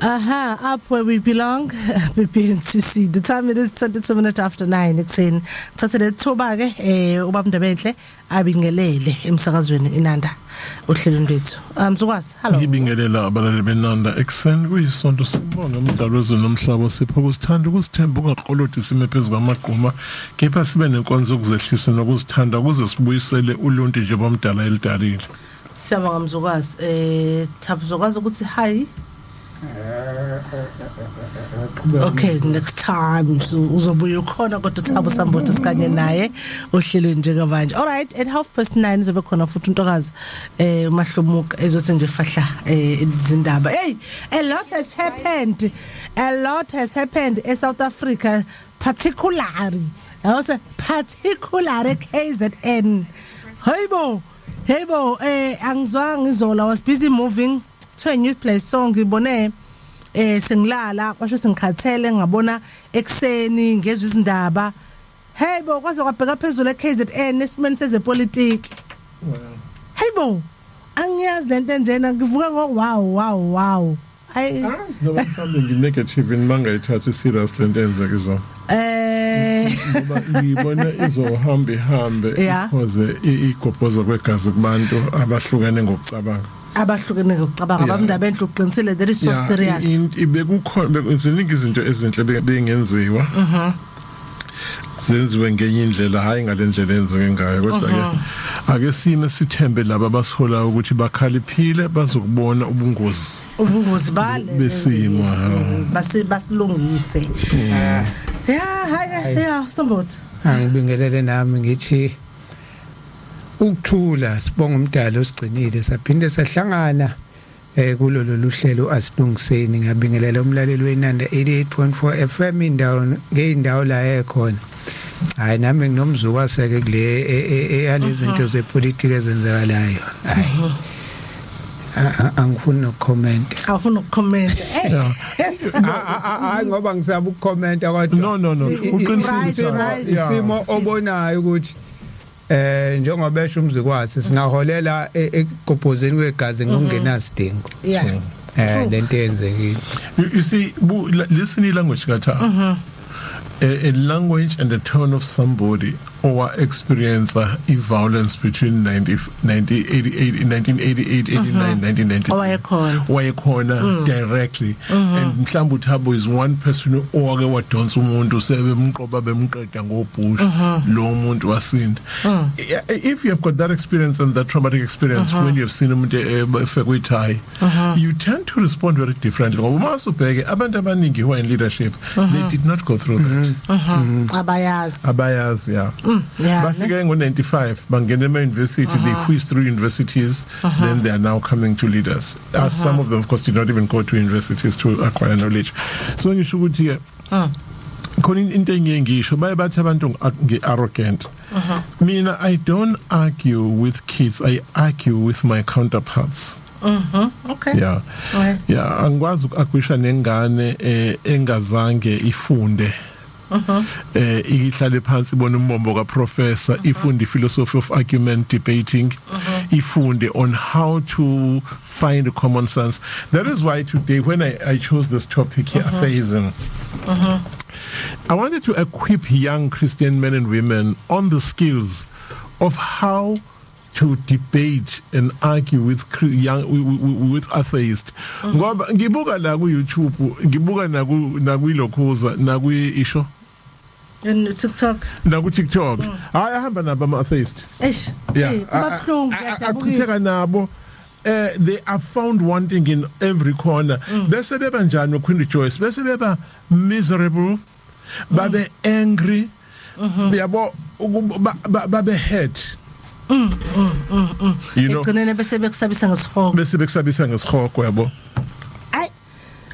Up where we belong, BPNCC. The time it is 22 minutes after 9. It's in Saturday, Tobage, Ubamdabentle, Abingelele, Imsakazwini, Inanda, Utlindritu. So was, hello. Ibingelela abalali benanda exen kuyisonto sibonga umdalozo nomhlaba siphokuzithanda ukuzithemba ungaqolothi sime phezulu kwamagquma kepha sibe nenkonzo ukuzehlisa nokuzithanda ukuze sibuyisele uluntu nje bomdala elidalile. Siyabonga mzukwazi Thaphu zokwazi ukuthi hi. Okay, next time uzobuya ukhona kodwa Thaphu Sambothi sikanye naye ohlelweni njengamanje. All right, at 9:30 uzobe khona futhi untokazi uMahlomuka ezothi nje fahla izindaba. Hey, a lot has happened in South Africa, particularly KZN. Hey bo, angizwanga izola, was busy moving to a new place, so ngibone sengilala kwasho sengikhathele ngabona ekseni ngezwe izindaba. Hey bo, kwaze kwabheka phezulu eKZN esimeni sezepolitiki. Hey bo, angiyazi lento njena ngivuka ngo wow. No something negative in manga ithatha serious lento enzeka izo. Ngoba ngibona izohambe because igobhoza kwegazi kubantu abahlukene ngokucabanga. Abamndaba enhle uqinisile that is so serious. Ibekukhona ziningi izinto ezinhle bengenziwa. Zenziwe ngenye indlela hayi ngalendlela enzeke ngayo kodwa ke ake sime sithembe laba basihola ukuthi bakhaliphile bazokubona ubungozi bale besimo basilungise. Yeah Sambothi angibingelele nami ngithi ukuthula sibonga umdalo osigcinile saphinde sahlangana kulolu luhlelo asilungiseni. Ngiyabingelela umlaleli wenanda 88.4 FM ngeindawo la ekhona. Hayi nami nginomzukwaseke kule yalezinto zepolitiki ezenzakalayo. Angifuni ukucomment. Awufuna ukucomment. Hayi ngoba ngisaba ukucomment kodwa. No. Isimo obonayo ukuthi njengoba esho umzukwasi singaholela ekugobhozeni kwegazi ngokungenasidingo. Yeah. Lento yenzekile. You see, listen to language kata. A language and the tone of somebody or experience violence between 1988, 89, 1990. Wayekhona directly. And Mhlambu Thabo is one person who oke wadonsa umuntu sebemqoba bemqeda ngobhush lo umuntu wasindi. If you have got that experience and that traumatic experience when you have seen umuntu efekwe ithai, you tend to respond very differently. Ngoba masubheke abantu abaningi who are in leadership, they did not go through that. Abayaz, yeah. Bafika ngo-95 bangena ema-university, they whizzed through universities, then they are now coming to lead us. Some of them of course did not even go to universities to acquire knowledge. So ngisho ukuthi khona into engiye ngisho bathi abantu nge-arrogant. Mina I don't argue with kids, I argue with my counterparts. Okay. Yeah. Angikwazi ukuagwisha nengane engazange ifunde. Ihlale phansi bona umbombo ka professor ifunde philosophy of argument, debating, ifunde on how to find common sense. That is why today when I chose this topic here, atheism, I wanted to equip young Christian men and women on the skills of how to debate and argue with atheists. Ngoba ngibuka la ku YouTube, ngibuka na ku Lokhoza na ku isho in TikTok. I hamba nabo ama-atheist. Akutheka nabo. They are found wanting in every corner. Bese beba njani uQueen Joyce? Bese beba miserable, babe angry, yabo babe hurt. You know. Bese bekusabisa ngesihoko yabo.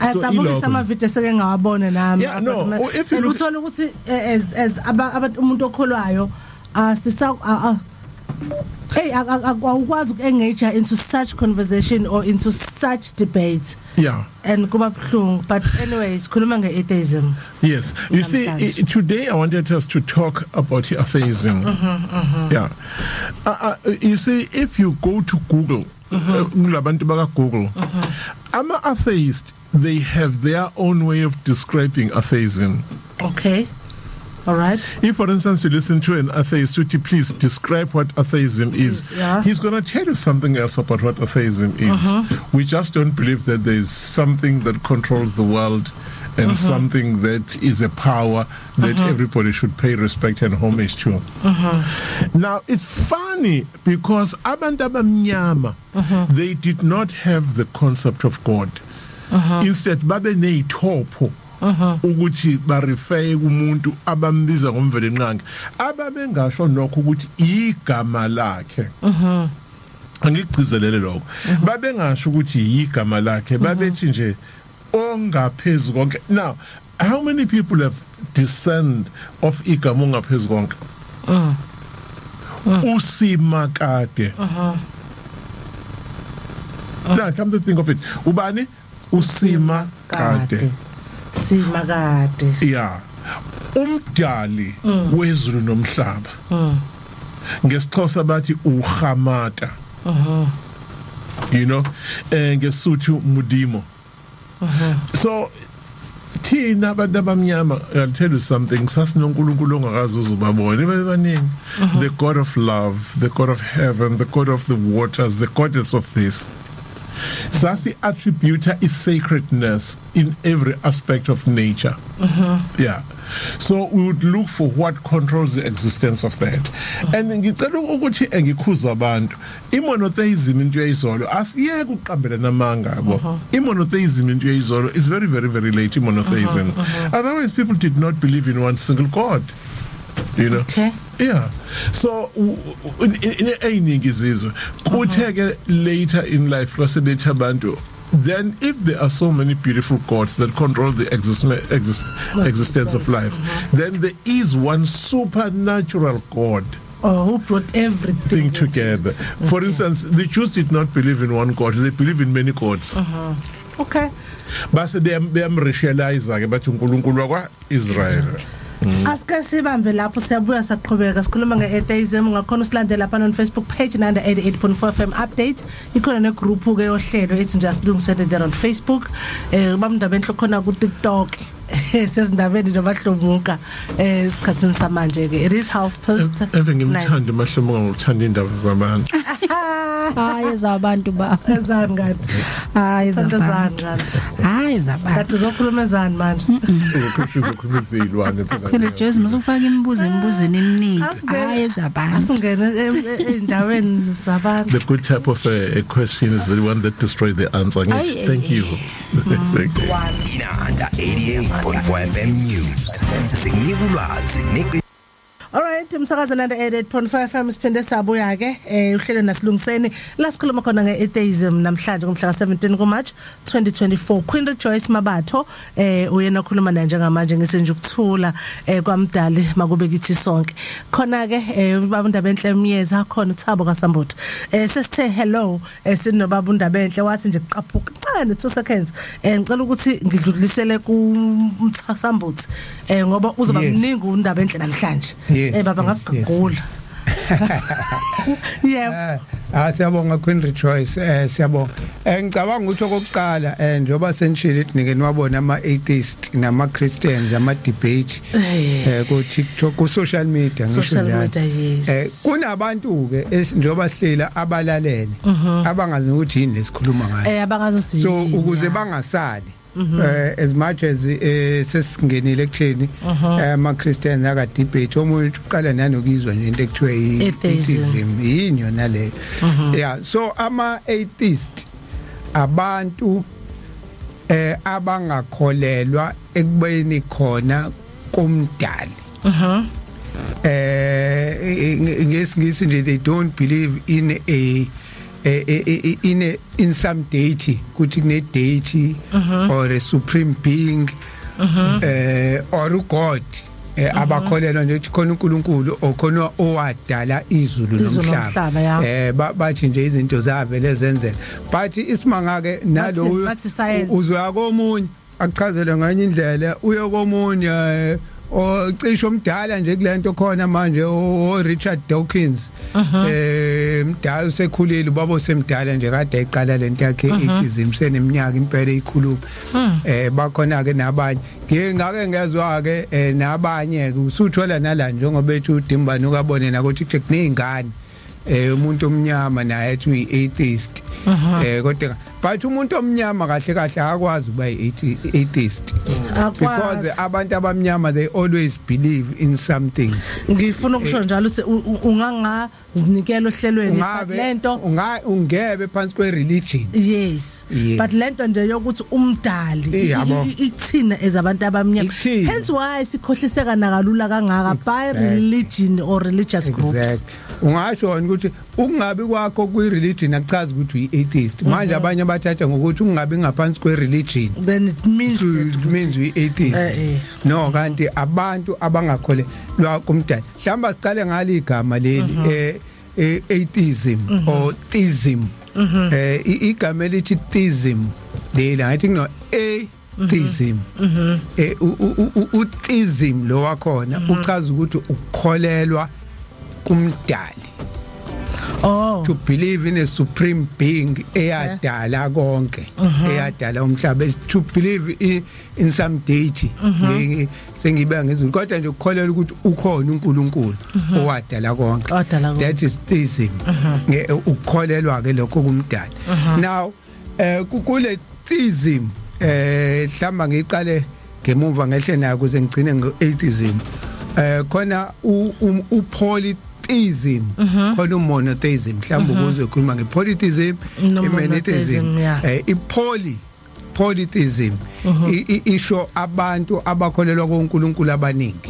Ayabonisa amavidiyo seke ngawabona nami. Yeah, no. If you uthola ukuthi as abantu umuntu okholwayo akwazi uku-engage into such conversation or into such debate. Yeah. And kuba buhlungu. But anyway, sikhuluma nge-atheism. Yes. You see, today I wanted us to talk about atheism. Yeah. You see, if you go to Google, Google, ama-atheist they have their own way of describing atheism. Okay. All right. If, for instance, you listen to an atheist, would you please describe what atheism is? Yeah. He's going to tell you something else about what atheism is. We just don't believe that there is something that controls the world and something that is a power that everybody should pay respect and homage to. Now, it's funny because abantu abamnyama, they did not have the concept of God. Instead, babe neyithopho ukuthi barefere kumuntu abambiza ngomvele nqangi ababengasho nokho ukuthi igama lakhe angigcizelele lokho babengasho ukuthi igama lakhe babethi nje ongaphezulu konke. Now, how many people have discerned of igama ongaphezulu konke? Usimakade. Now, come to think of it, ubani usimakade. Simakade. Yeah. Umdali wezulu nomhlaba. NgesiXhosa bathi uhamata. You know, ngesuthu mudimo. So thina abantu abamnyama, I'll tell you something, sasinonkulunkulu ongakazi uzubabona bebaningi. The God of love, the God of heaven, the God of the waters, the goddess of this. Sasi attributor is sacredness in every aspect of nature. Yeah. So we would look for what controls the existence of that. And ngicela ukuthi engikhuza abantu imonotheism into yayizolo asiyeke uqambela namanga yabo. Imonotheism into yayizolo is very very very late monotheism. Otherwise people did not believe in one single God. You know. Okay. Yeah. So in eningi izizwe kutheke later in life kwasebetha abantu. Then if there are so many beautiful gods that control the existence of life, then there is one supernatural God who brought everything together. For instance, the Jews did not believe in one God, they believe in many gods. Okay. But they are racialized about uNkulunkulu wakwa Israel. Asike sibambe lapho siyabuya saqhubeka sikhuluma ngeatheism ngakhona usilandela lapha on Facebook page nanda 88.4 FM update ikhona ne group ke yohlelo ethi just lungisele there on Facebook bamndaba enhlo khona ku TikTok sesindabeni nobahlomuka esikhathini samanje ke it is half past ngimthanda mahlomuka ngokuthanda indaba zabantu hayi zabantu ba ezani ngani hayi zabantu hayi zabantu kanti uzokhuluma ezani manje uzokhuluma izilwane phela Jose musufaka imibuzweni eminingi hayi zabantu asingene endaweni zabantu. The good type of a question is the one that destroys the answer. Thank you. Thank you. Inanda 88.4 FM News. Sinikulazi. All right, umsakazo nanda 88.5 FM siphinde sabuya ke uhlelo nasilungiseni la sikhuluma khona ngeatheism namhlanje ngomhla ka17 kuMarch 2024. Queen Joyce Mabatho uyena okhuluma naye njengamanje ngisenje ukuthula kwamdali makube kithi sonke. Khona ke babundaba enhle emyeza khona uThabo kaSambuthi. Sesithe hello sinobaba undaba enhle wathi nje qaphuka cane 2 seconds. Ngicela ukuthi ngidlulisele kuMthasambuthi ngoba uzoba mningi undaba enhle namhlanje. Baba ngakugula. Yeah. Siyabonga Queen Rejoice siyabonga. Ngicabanga ukuthi okokuqala njoba senishile ngene wabona ama atheists nama Christians ama debate ku TikTok ku social media ngisho njalo. Kunabantu ke njoba sihlela abalalele abangazi ukuthi yini lesikhuluma ngayo. Abangazi so ukuze bangasali as much as sesingenile ekutheni ama Christians aka debate omunye uqala nanokizwa nje into ekuthiwa atheism yini yona le. Yeah, so ama atheists abantu abangakholelwa ekubeni khona komdali. Ngesingisi nje they don't believe in some deity, kuthi kune deity or a supreme being or a god abakholelwa nje ukuthi khona uNkulunkulu okhona owadala izulu nomhlaba bathi nje izinto zavele zenzeka but isimanga ke nalo uzwa komunye akuchazele nganye indlela uye komunye ocisho omdala nje kulento khona manje o Richard Dawkins mdala usekhulile ubaba semdala nje kade eqala lento yakhe atheism seneminyaka impela eyikhuluma bakhona ke nabanye ngake ngezwa ke nabanye ke usuthola nala njengoba ethi uDimbani ukabone nakuthi kunezingane umuntu omnyama naye ethi uyi-atheist kodwa but umuntu omnyama kahle kahle akwazi ukuba atheist because abantu abamnyama they always believe in something. Ngifuna ukusho njalo ungangazinikela ohlelweni lento ungebe phansi kwe religion. Yes. But lento nje yokuthi umdali ithina ezabantu abamnyama hence why sikhohliseka nakalula kangaka by religion or religious groups. Ungasho ukuthi ukungabi kwakho kwi religion akuchazi ukuthi uyi-atheist manje abanye bathatha ngokuthi ungabi ngaphansi kwe religion then it means uyi-atheist no kanti abantu abangakholelwa kumdali mhlamba siqale ngalo igama leli atheism or theism igama elithi theism leli I think no atheism utheism lo wakhona uchaza ukuthi ukukholelwa kumdali to believe in a supreme being eyadala konke eyadala umhlaba to believe in some deity sengibeka ngezulu kodwa nje ukukholelwa ukuthi ukhona uNkulunkulu owadala konke that is theism ukukholelwa ke lokho kumdali now kule theism hlamba ngiqale ngemuva ngehle nayo kuze ngigcine ngo-atheism khona upolytheism khona umonotheism mhlawumbe ukuze ukhuluma ngepolytheism monotheism polytheism isho abantu abakholelwa kuNkulunkulu abaningi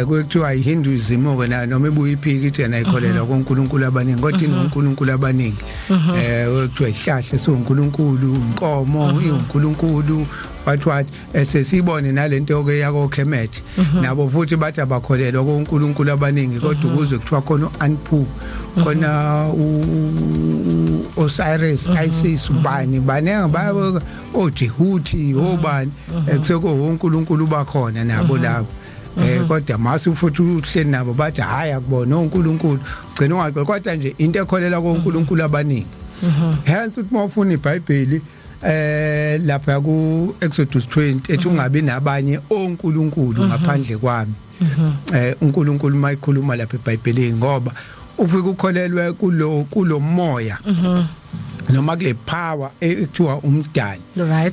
kuthiwa iHinduism okona noma ebuye iphiki ithi yena ikholelwa kuNkulunkulu abaningi kodwa inoNkulunkulu abaningi kuthiwa ihlahla soNkulunkulu inkomo uNkulunkulu what sesibone nalento ke yako Kemet nabo futhi bathi abakholelwa kuNkulunkulu abaningi kodwa ukuze kuthiwa khona uAnpu khona Osiris Isis ubani banenge babo oJehuti obani kuseko uNkulunkulu bakhona nabo labo kodwa masu futhi uhleli nabo bathi hayi akubona uNkulunkulu ugcina ungaxoxa kodwa nje into ekholela kuNkulunkulu abaningi hence uthi mawufuna iBhayibheli lapha ku Exodus 20 ethi ungabi nabanye onkulunkulu ngaphandle kwami uNkulunkulu mayikhuluma lapha eBhayibhelini ngoba ufike ukholelwe kulo moya noma kule power ekuthiwa umdali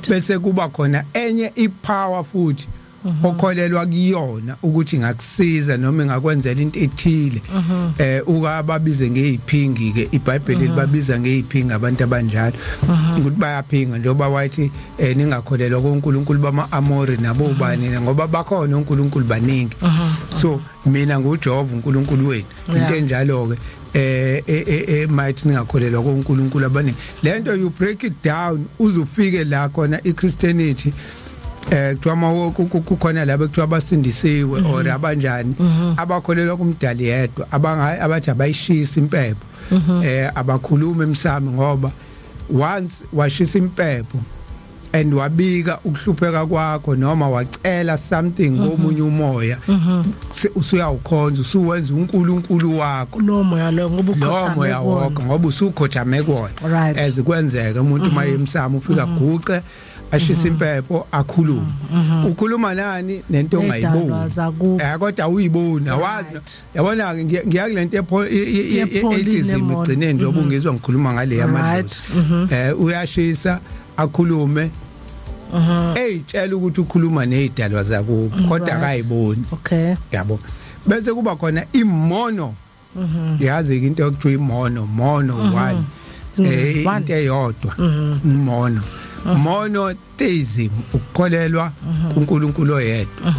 bese kuba khona enye ipower futhi okholelwa kuyona ukuthi ngakusiza noma ngakwenzela into ethile ukababize ngeziphingi ke iBhayibheli libabiza ngeziphingi abantu abanjalo ukuthi bayaphinga njengoba wathi ningakholelwa kuNkulunkulu bama-Amori nabo ubani ngoba bakhona uNkulunkulu baningi so mina nguJehova uNkulunkulu wenu into enjalo ke might ningakholelwa kuNkulunkulu abaningi lento you break it down uzufike la khona iChristianity kuthiwa kukhona labo ekuthiwa abasindisiwe or abanjani abakholelwa kumdali yedwa abathi abayishisa impepho abakhuluma emsamo ngoba once washisa impepho and wabika ukuhlupheka kwakho noma wacela something ngomunye umoya usuyawukhonza usuwenza uNkulunkulu wakho lo moya lo ngoba usukhothame kuwona ezikwenzeka umuntu maye emsamo ufika guqe ashisa impepho akhuluma ukhuluma nani nento ongayiboni kodwa uyibona wazi yabona ngiyakulento atheism igcine nje obungizwa ngikhuluma ngale yamadlozi uyashisa akhulume tshela ukuthi ukhuluma nezidalwa zakubo kodwa akayiboni yabo bese kuba khona imono yazi into ekuthiwa imono one into eyodwa monotheism ukukholelwa kuNkulunkulu oyedwa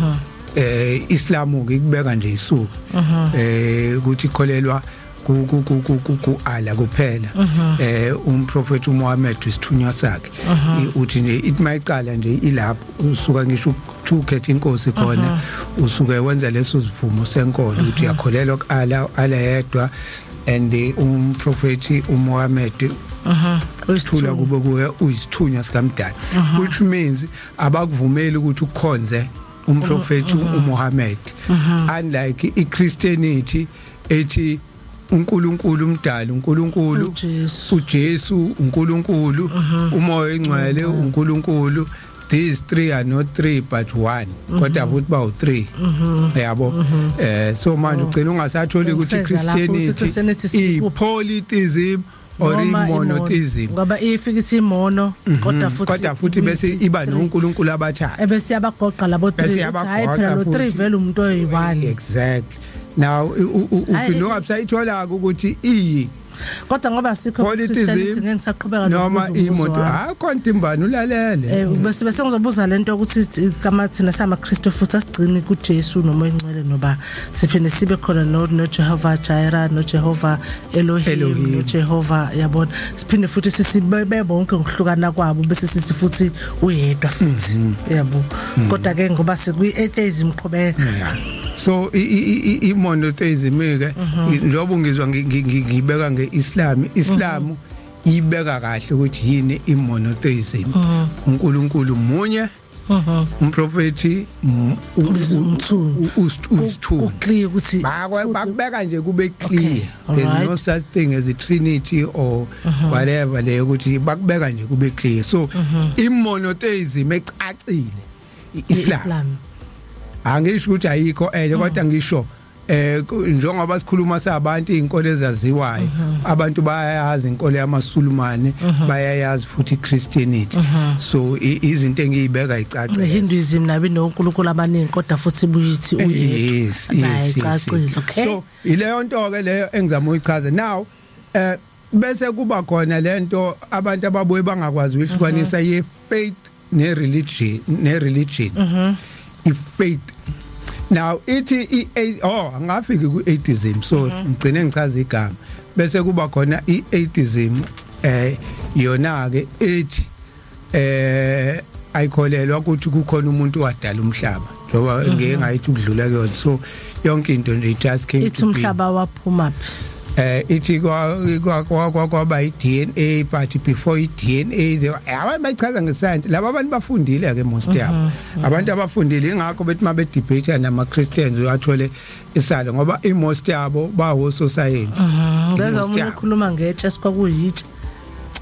Islam ngikubeka nje isuku ukuthi ikholelwa ku Allah kuphela umprofeti uMuhammad isithunywa sakhe uthi nje ithi mayiqala nje ilapho usuka ngisho ukukhetha inkosi khona usuke wenza leso sivumo senkolo uthi yakholelwa ku-Allah yedwa and umprofeti uMuhammad usithula kube kuye uyisithunywa sikamdali which means abakuvumeli ukuthi ukhonze umprofeti uMuhammad, unlike iChristianity ethi uNkulunkulu umdali, uNkulunkulu uJesu, uNkulunkulu umoya engcwele, uNkulunkulu. These three are not three but one, kodwa futhi bawu three, yabo. So manje ugcina ungasatholi ukuthi Christianity polytheism or monotheism, ngoba ifika imono kodwa futhi bese iba noNkulunkulu abathathu, ebese yabagoqa labo three, hayi phela lo three vele umuntu oyi1. Exactly. Now uphinde ungabusayithola ukuthi kodwa ngoba sikho Christianity ngeke ngisaqhubeka noma imoto akhonto imbani ulalele bese ngizobuza lento ukuthi kama thina sama Kristu futhi asigcini kuJesu noma ingcwele noba siphinde sibe khona no Jehovah Jireh, no Jehovah Elohim, no Jehovah, yabona, siphinde futhi sisibe bonke ngokuhlukana kwabo bese sisi futhi uyedwa futhi, yabo. Kodwa ke ngoba sekwi atheism qhubeka. So monotheism ke njengoba ngizwa ngibeka ngeIslam ibeka kahle ukuthi yini imonotheism. uNkulunkulu munye, umprofeti clear ukuthi bakubeka nje kube clear. There's no such thing as a trinity or whatever le ukuthi bakubeka nje kube clear. So imonotheism ecacile iIslam angisho ukuthi ayikho kodwa ngisho njengoba sikhuluma sabantu izinkolo ezaziwayo, abantu bayayazi inkolo yamaSulumane, bayayazi futhi Christianity. So izinto engiyibeka icacile. Hinduism nabe noNkulunkulu abaningi kodwa futhi buyithi uyedwa. Icacile. Okay. So ileyo nto ke leyo engizama uyichaza. Now bese kuba khona lento abantu ababuye bangakwazi ukuhlukanisa ye faith ne religion. Faith. Now ithi angafiki ku atheism, so ngicine ngichaza igama bese kuba khona iAtheism yona ke ethi ayikholelwa ukuthi kukhona umuntu wadala umhlaba, ngoba ngeke ngayithi ukudlula kuyona. So yonke into nje just came ithi umhlaba waphuma phi, ithi kwaba iDNA, but before iDNA abantu bayichaza ngescience. Laba abantu bafundile ke most yabo, abantu abafundile, ingakho bethi mabe debate nama Christians uyathole isalo, ngoba most yabo bawo society. Ngeza umuntu ukhuluma ngetshe sikwakuyithi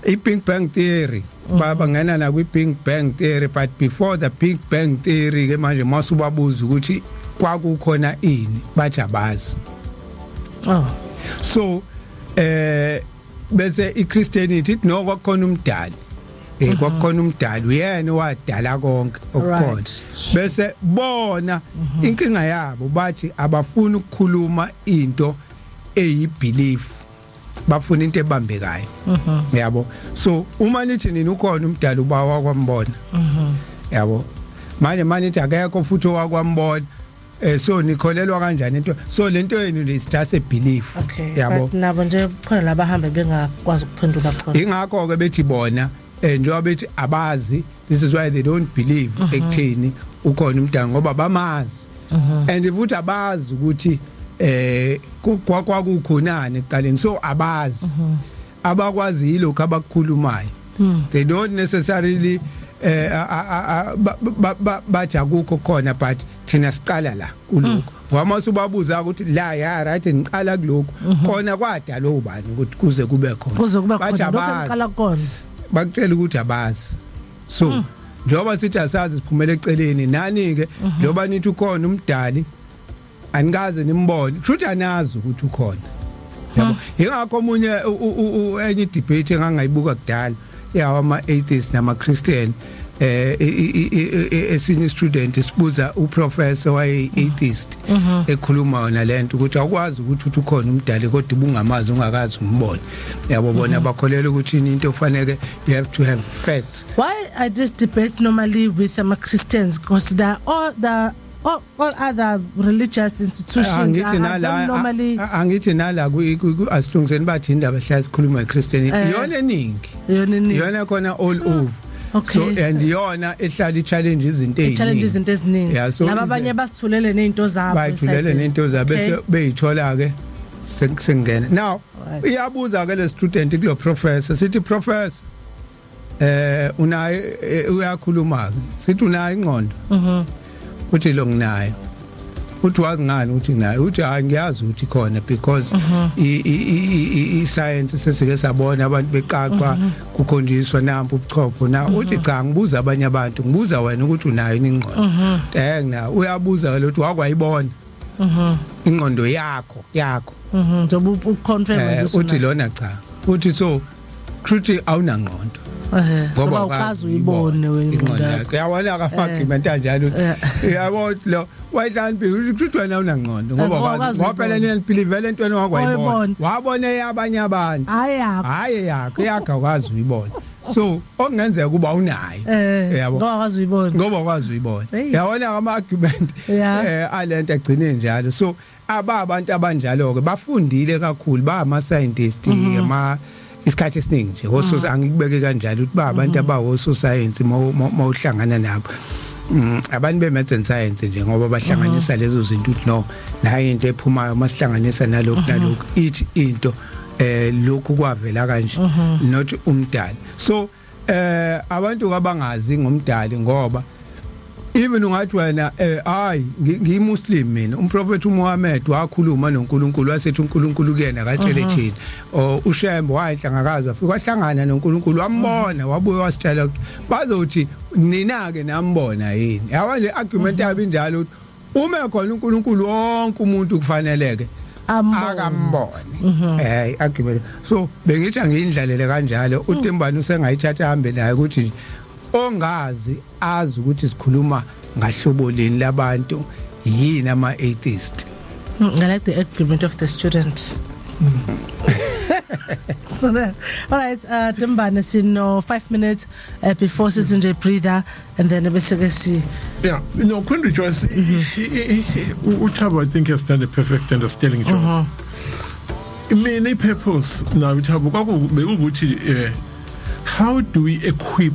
i-Big Bang Theory, bangena na kwi-Big Bang Theory, but before the Big Bang Theory ke manje masubabuza ukuthi kwakukhona ini, bathi abazi. So bese iChristianity no kwakhona umdali, kwakhona umdali uyena wadala konke okukhona. Bese bona inkinga yabo bathi abafuni ukukhuluma into eyibelief, bafuna into ebambekayo, yabo. So uma nithi nini ukhona umdali ubawa kwambona, yabo, manje nithi akekho futhi owakwambona, so nikholelwa kanjani into? So lento yenu le just a belief, yabo. Nabo nje khona labahamba bengakwazi ukuphendula khona, ingakho ke bethi bona njengoba bethi abazi, this is why they don't believe ekutheni ukhona umdali, ngoba bamazi. And futhi abazi ukuthi kwakukhonani ekuqaleni, so abazi, abakwazi yilokho abakukhulumayo. They don't necessarily bathi akukho khona, but thina siqala la kuloko. Ngoba ubabuza ukuthi la ya right ngiqala kuloko khona kwadala ubani ukuthi kuze kube khona, bathi abazi khona, bakutshela ukuthi abazi. So njoba sithi asazi siphumela eceleni, nani ke njoba nithi ukhona umdali anikaze nimbone, futhi anazi ukuthi ukhona, yabo. Ingakho omunye enye debate engangayibuka kudala ama atheists nama Christian, esinye student sibuza uprofessor waye atheist ekhuluma yona lento ukuthi akwazi ukuthi ukhona umdali kodwa ubungamazi ungakazi umbone, yabo. Bona bakholelwa ukuthi into ofanele you have to have facts. Why are these debates normally with some Christians? Because all other religious institutions normally angithi nala asithungiseni bathi indaba hlaya sikhuluma ngeChristianity yona eningi, yona khona all over. Okay. So and yona ehlala challenge izinto eziningi, so laba abanye basithulele nezinto zabo, bayithulele nezinto zabo bese beyithola ke sengena. Now iyabuza ke le student kulo professor, sithi professor unaye uyakhuluma, sithi unaye ingqondo, uthi lo nginayo uthi wazi ngani uthi nayo uthi angiyazi ukuthi khona because I science sesike sabona abantu beqaqwa kukhonjiswa nampu ubuchopho na uthi cha ngibuza abanye abantu ngibuza wena ukuthi unayo ingqondo ngina uyabuza lo uthi wakwayibona ingqondo yakho njengoba uconfirm uthi lona cha uthi so truthi awunangqondo ngoba ukazi uyibone wena yawona ka-argument kanjalo yabo lo wayihlambi ukuthi wena unangqondo ngoba waphela niyalibhilivela entweni wakwayibona wabona eyabanye abantu hayi yakho ukwazi uyibona so okungenzeka kuba unayo yabo ngoba ukwazi uyibona yawona ama-argument alento agcine njalo so abantu abanjalo ke bafundile kakhulu ba ama-scientist isikhathi esiningi nje ososayensi angikubeke kanjalo ukuthi ba abantu abawososayensi mawuhlangana nabo abantu be-maths and science nje ngoba bahlanganisa lezo zinto ukuthi no nayo into ephumayo masihlanganisa nalokhu ithi into lokhu kwavela kanje not umdali so abantu abangazi ngomdali ngoba even ungathi wena hayi ngimuslim mina umprofeti uMuhammad wakhuluma noNkulunkulu wasethi uNkulunkulu kuyena akatshele thina uShembe wayihlangakaza afika wahlangana noNkulunkulu wambona wabuye wasitshela ukuthi bazothi nina ke nambona yini yabona le argument yabi njalo uma khona uNkulunkulu wonke umuntu kufaneleke akambone argument so bengithi angiyindlalele kanjalo uTimbani usengayithatha hambe naye ukuthi ongazi azi ukuthi sikhuluma ngahlobo leni labantu yini ama-atheist. I like the argument of the student. So then, all right, Timbani, sino 5 minutes before season breather, and then we see. Yeah, when Joyce, Utaba, I think, has done a perfect understanding job. Many purpose now, how do we equip?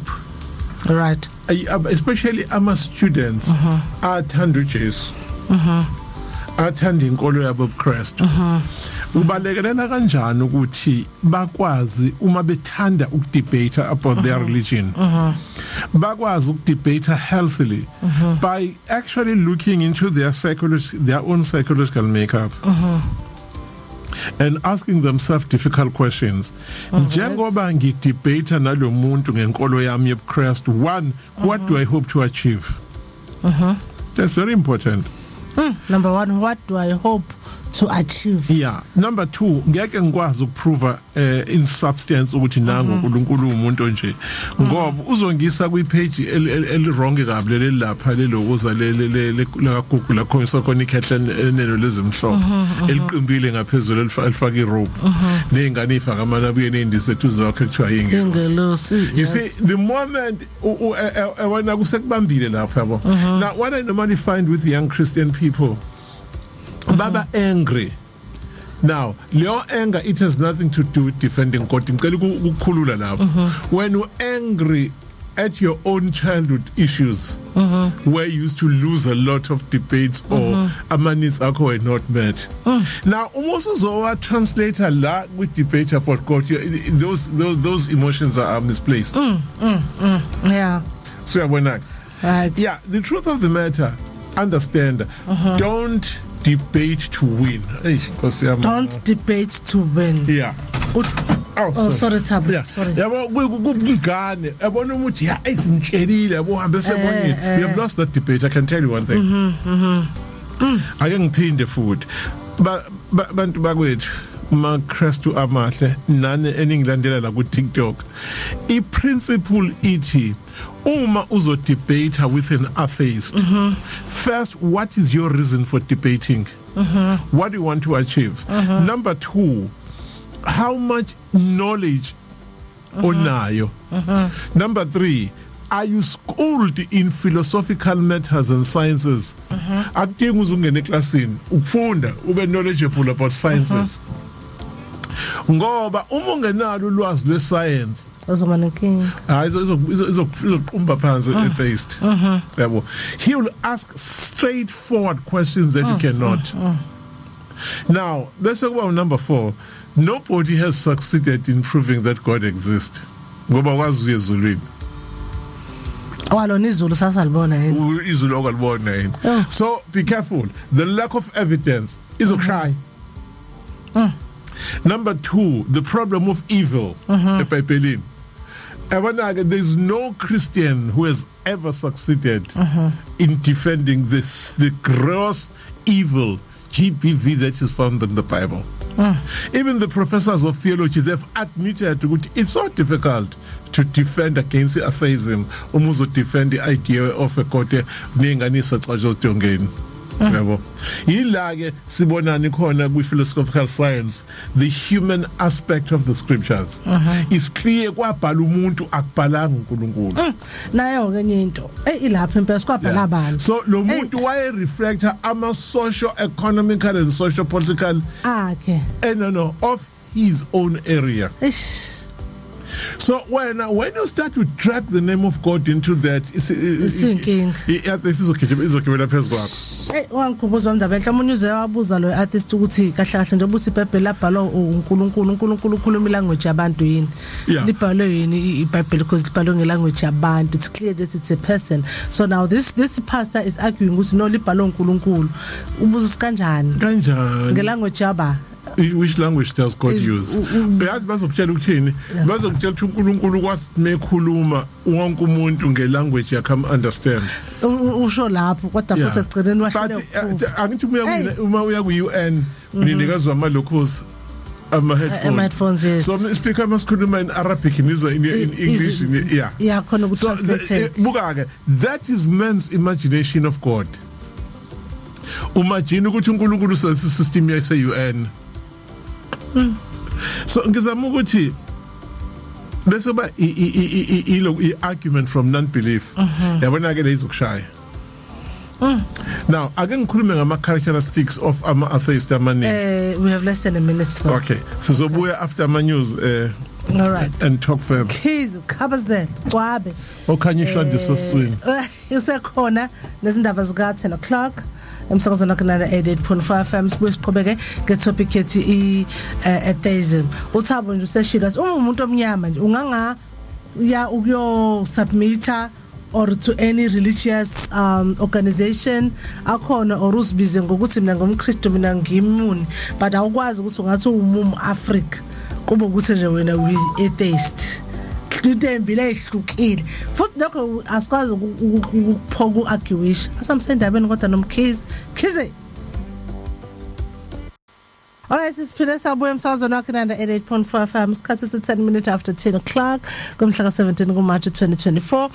Right. Especially our students attend churches, attending inkolo yabo Christ. Ubalekelela kanjani ukuthi bakwazi uma bethanda ukudebate about their religion. Bakwazi ukudebate healthily by actually looking into their own psychological makeup. And asking themselves difficult questions. Njengoba ngidebate nalo muntu ngenkolo yami yobuKristu, one, what do I hope to achieve? That's very important. Number one, what do I hope to achieve? Yeah. Number two, ngeke ngikwazi ukuprova in substance ukuthi nango uNkulunkulu umuntu nje. Ngoba uzongisa kwi-page elirong kabi lelapha lelokuza la Google la khona khona ikhehla enelo lezimhlophe eliqimbile ngaphezulu elifaka irope nezingane ifaka amanabuye nezindisethu zakhe kuthiwa yingelosi. You see, the moment wena kusekubambile lapha yabo. Now what I normally find with young Christian people, baba angry. Now, your anger, it has nothing to do with defending God. When you're angry at your own childhood issues, where you used to lose a lot of debates or amanis were not met. Now, almost as a translator with debate about God, those emotions are misplaced. Yeah. So right. Yeah, the truth of the matter, understand, don't debate to win. Don't debate to win. Yeah. Sorry, Tab. Yeah. Sorry. Yeah, we have lost that debate. I can tell you one thing. I can pin the food. But wait. Ma Christu amahle nane eninglandela ku TikTok. I principle ithi uma uzo debate with an atheist. First, what is your reason for debating? What do you want to achieve? Number two, how much knowledge onayo? Number three, are you schooled in philosophical matters and sciences? Akudingi uzungene eklasini ukufunda ube knowledgeable about sciences. Ngoba uma ungenalo ulwazi lwe-science izoqumba phansi atheist. He will ask straightforward questions that you cannot. Now, let's talk about number 4. Nobody has succeeded in proving that God exists. Ngoba wazi ezulwini. walona izulu sasalibona yini izulu okalibona yini Oh. so be careful the lack of evidence is okay number 2 the problem of evil eBhayibhelini there's no Christian who has ever succeeded in defending the gross evil GBV that is found in the Bible. Even the professors of theology, they've admitted that it's so difficult to defend against atheism, almost to defend the idea of a God nenganisa xajo tongeni. Yabo yilake sibonani khona kwi philosophical science the human aspect of the scriptures is clear kwabhala umuntu akubhalanga uNkulunkulu nayo kenye into ilapha impela sikwabhala abantu so lo muntu waye reflector ama social economical and social political no of his own area. So when you start to drag the name of God into that, it's izogibela phezulu kwakho. Wangikhumbuza wamndaba mhlawumbe uze wabuza lo artist ukuthi kahle kahle nje ubuthi iBhayibheli labhalwa uNkulunkulu ukhuluma ilanguage yabantu yini libhalwe yini iBhayibheli because libhalwe ngelanguage yabantu it's clear that it's a person so now this pastor is arguing ukuthi no libhalwe uNkulunkulu ubuza kanjani ngelanguage yaba which language does God use? Uyazi bazokutshela ukuthini bazokutshela ukuthi uNkulunkulu kwasimekhuluma wonke umuntu ngelanguage yakhe understand usho lapho kodwa futhi egcineni wahlele angithi uma uya ku-UN uninikazwa ama-locals ama-headphones yes so speaker masikhuluma in Arabic nizwa in English khona ukutranslate buka-ke that is man's imagination of God. Imagine ukuthi uNkulunkulu usebenzisa system yase-UN. So ngizama ukuthi bese ba i-argument from non-belief yabona ke leyizokushaya now ake ngikhulume ngama-characteristics of ama-atheist amaningi we have less than a minute okay sizobuya after ama-news all right and talk further please khabazela cwabe okhanyishwa ndisoswini usekhona nezindaba zika 10 o'clock emsakazweni wakanala 88.5 FM sibuye siqhubeke ngetopic yethi atheism uThabo nje useshila uma umuntu omnyama nje unganga ya ukuyo submitter or to any religious organization akhona or usibize ngokuthi mina ngomKristu mina ngimuni but awukwazi ukuthi ungathi umumu Africa kuba ukuthi nje wena we atheist idembile ehlukile futhi lokho asikwazi ukuphoka uarguisha asamsendabeni kodwa nomkhize alright siphile sabuye emsakazweni wakananda 88.5 FM isikhathi se 10 minutes after 10 o'clock kumhla ka17 kuMarch 2024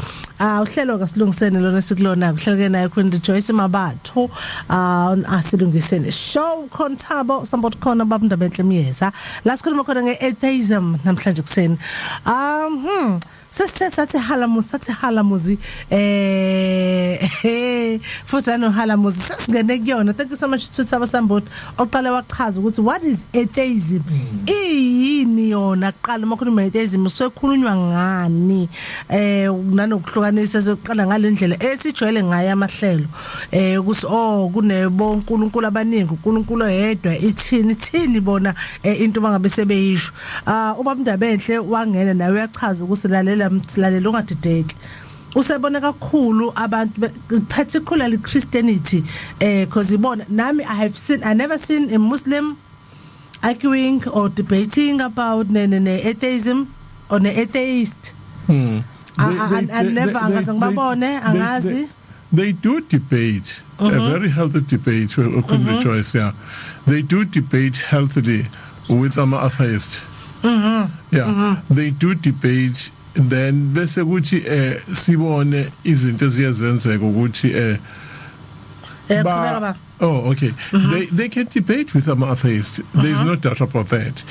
uhlelo kasilungisene lona sikulona kuhleleke naye Queen Joyce Mabatho asilungisene show Thabo somebody khona babundaba enhle miyeza la sikhuluma khona ngeatheism namhlanje kuseni sathi halamuzi futhi ano halamuzi singene kuyona thank you so much to Thabo Sambot oqala wachaza ukuthi what is atheism yini yona qala makhuluma atheism usekhulunywa ngani nanokuhlukanisa sokuqala ngalendlela esijwayele ngayo amahlelo ukuthi kunebo uNkulunkulu abaningi uNkulunkulu oyedwa ithini bona into bangabe sebeyisho ubabundaba enhle wangena nawe uyachaza ukuthi lalela ungadideki usebona kakhulu abantu particularly Christianity because ibona nami I never seen a Muslim arguing or debating about atheism or atheist they do debate a very healthy debate Choice they do debate healthily with some atheists they do debate and then bese kuthi sibone izinto eziyenzeka ukuthi okay they can debate with some atheists there is no doubt about that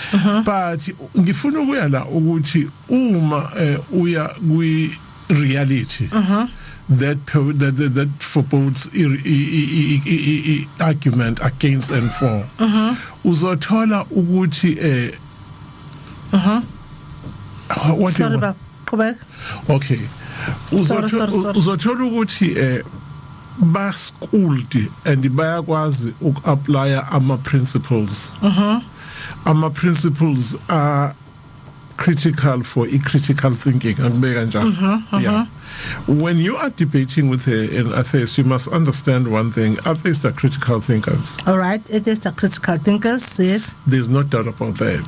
but ngifuna ukuya la ukuthi uma uya kwi reality that forbodes argument against and for uzothola ukuthi okay uzothola ukuthi baschooled and bayakwazi ukuapply ama principles are critical for critical thinking. Yeah. When you are debating with an atheist, you must understand one thing. Atheists are critical thinkers. All right. Atheists are critical thinkers, yes. There's no doubt about that.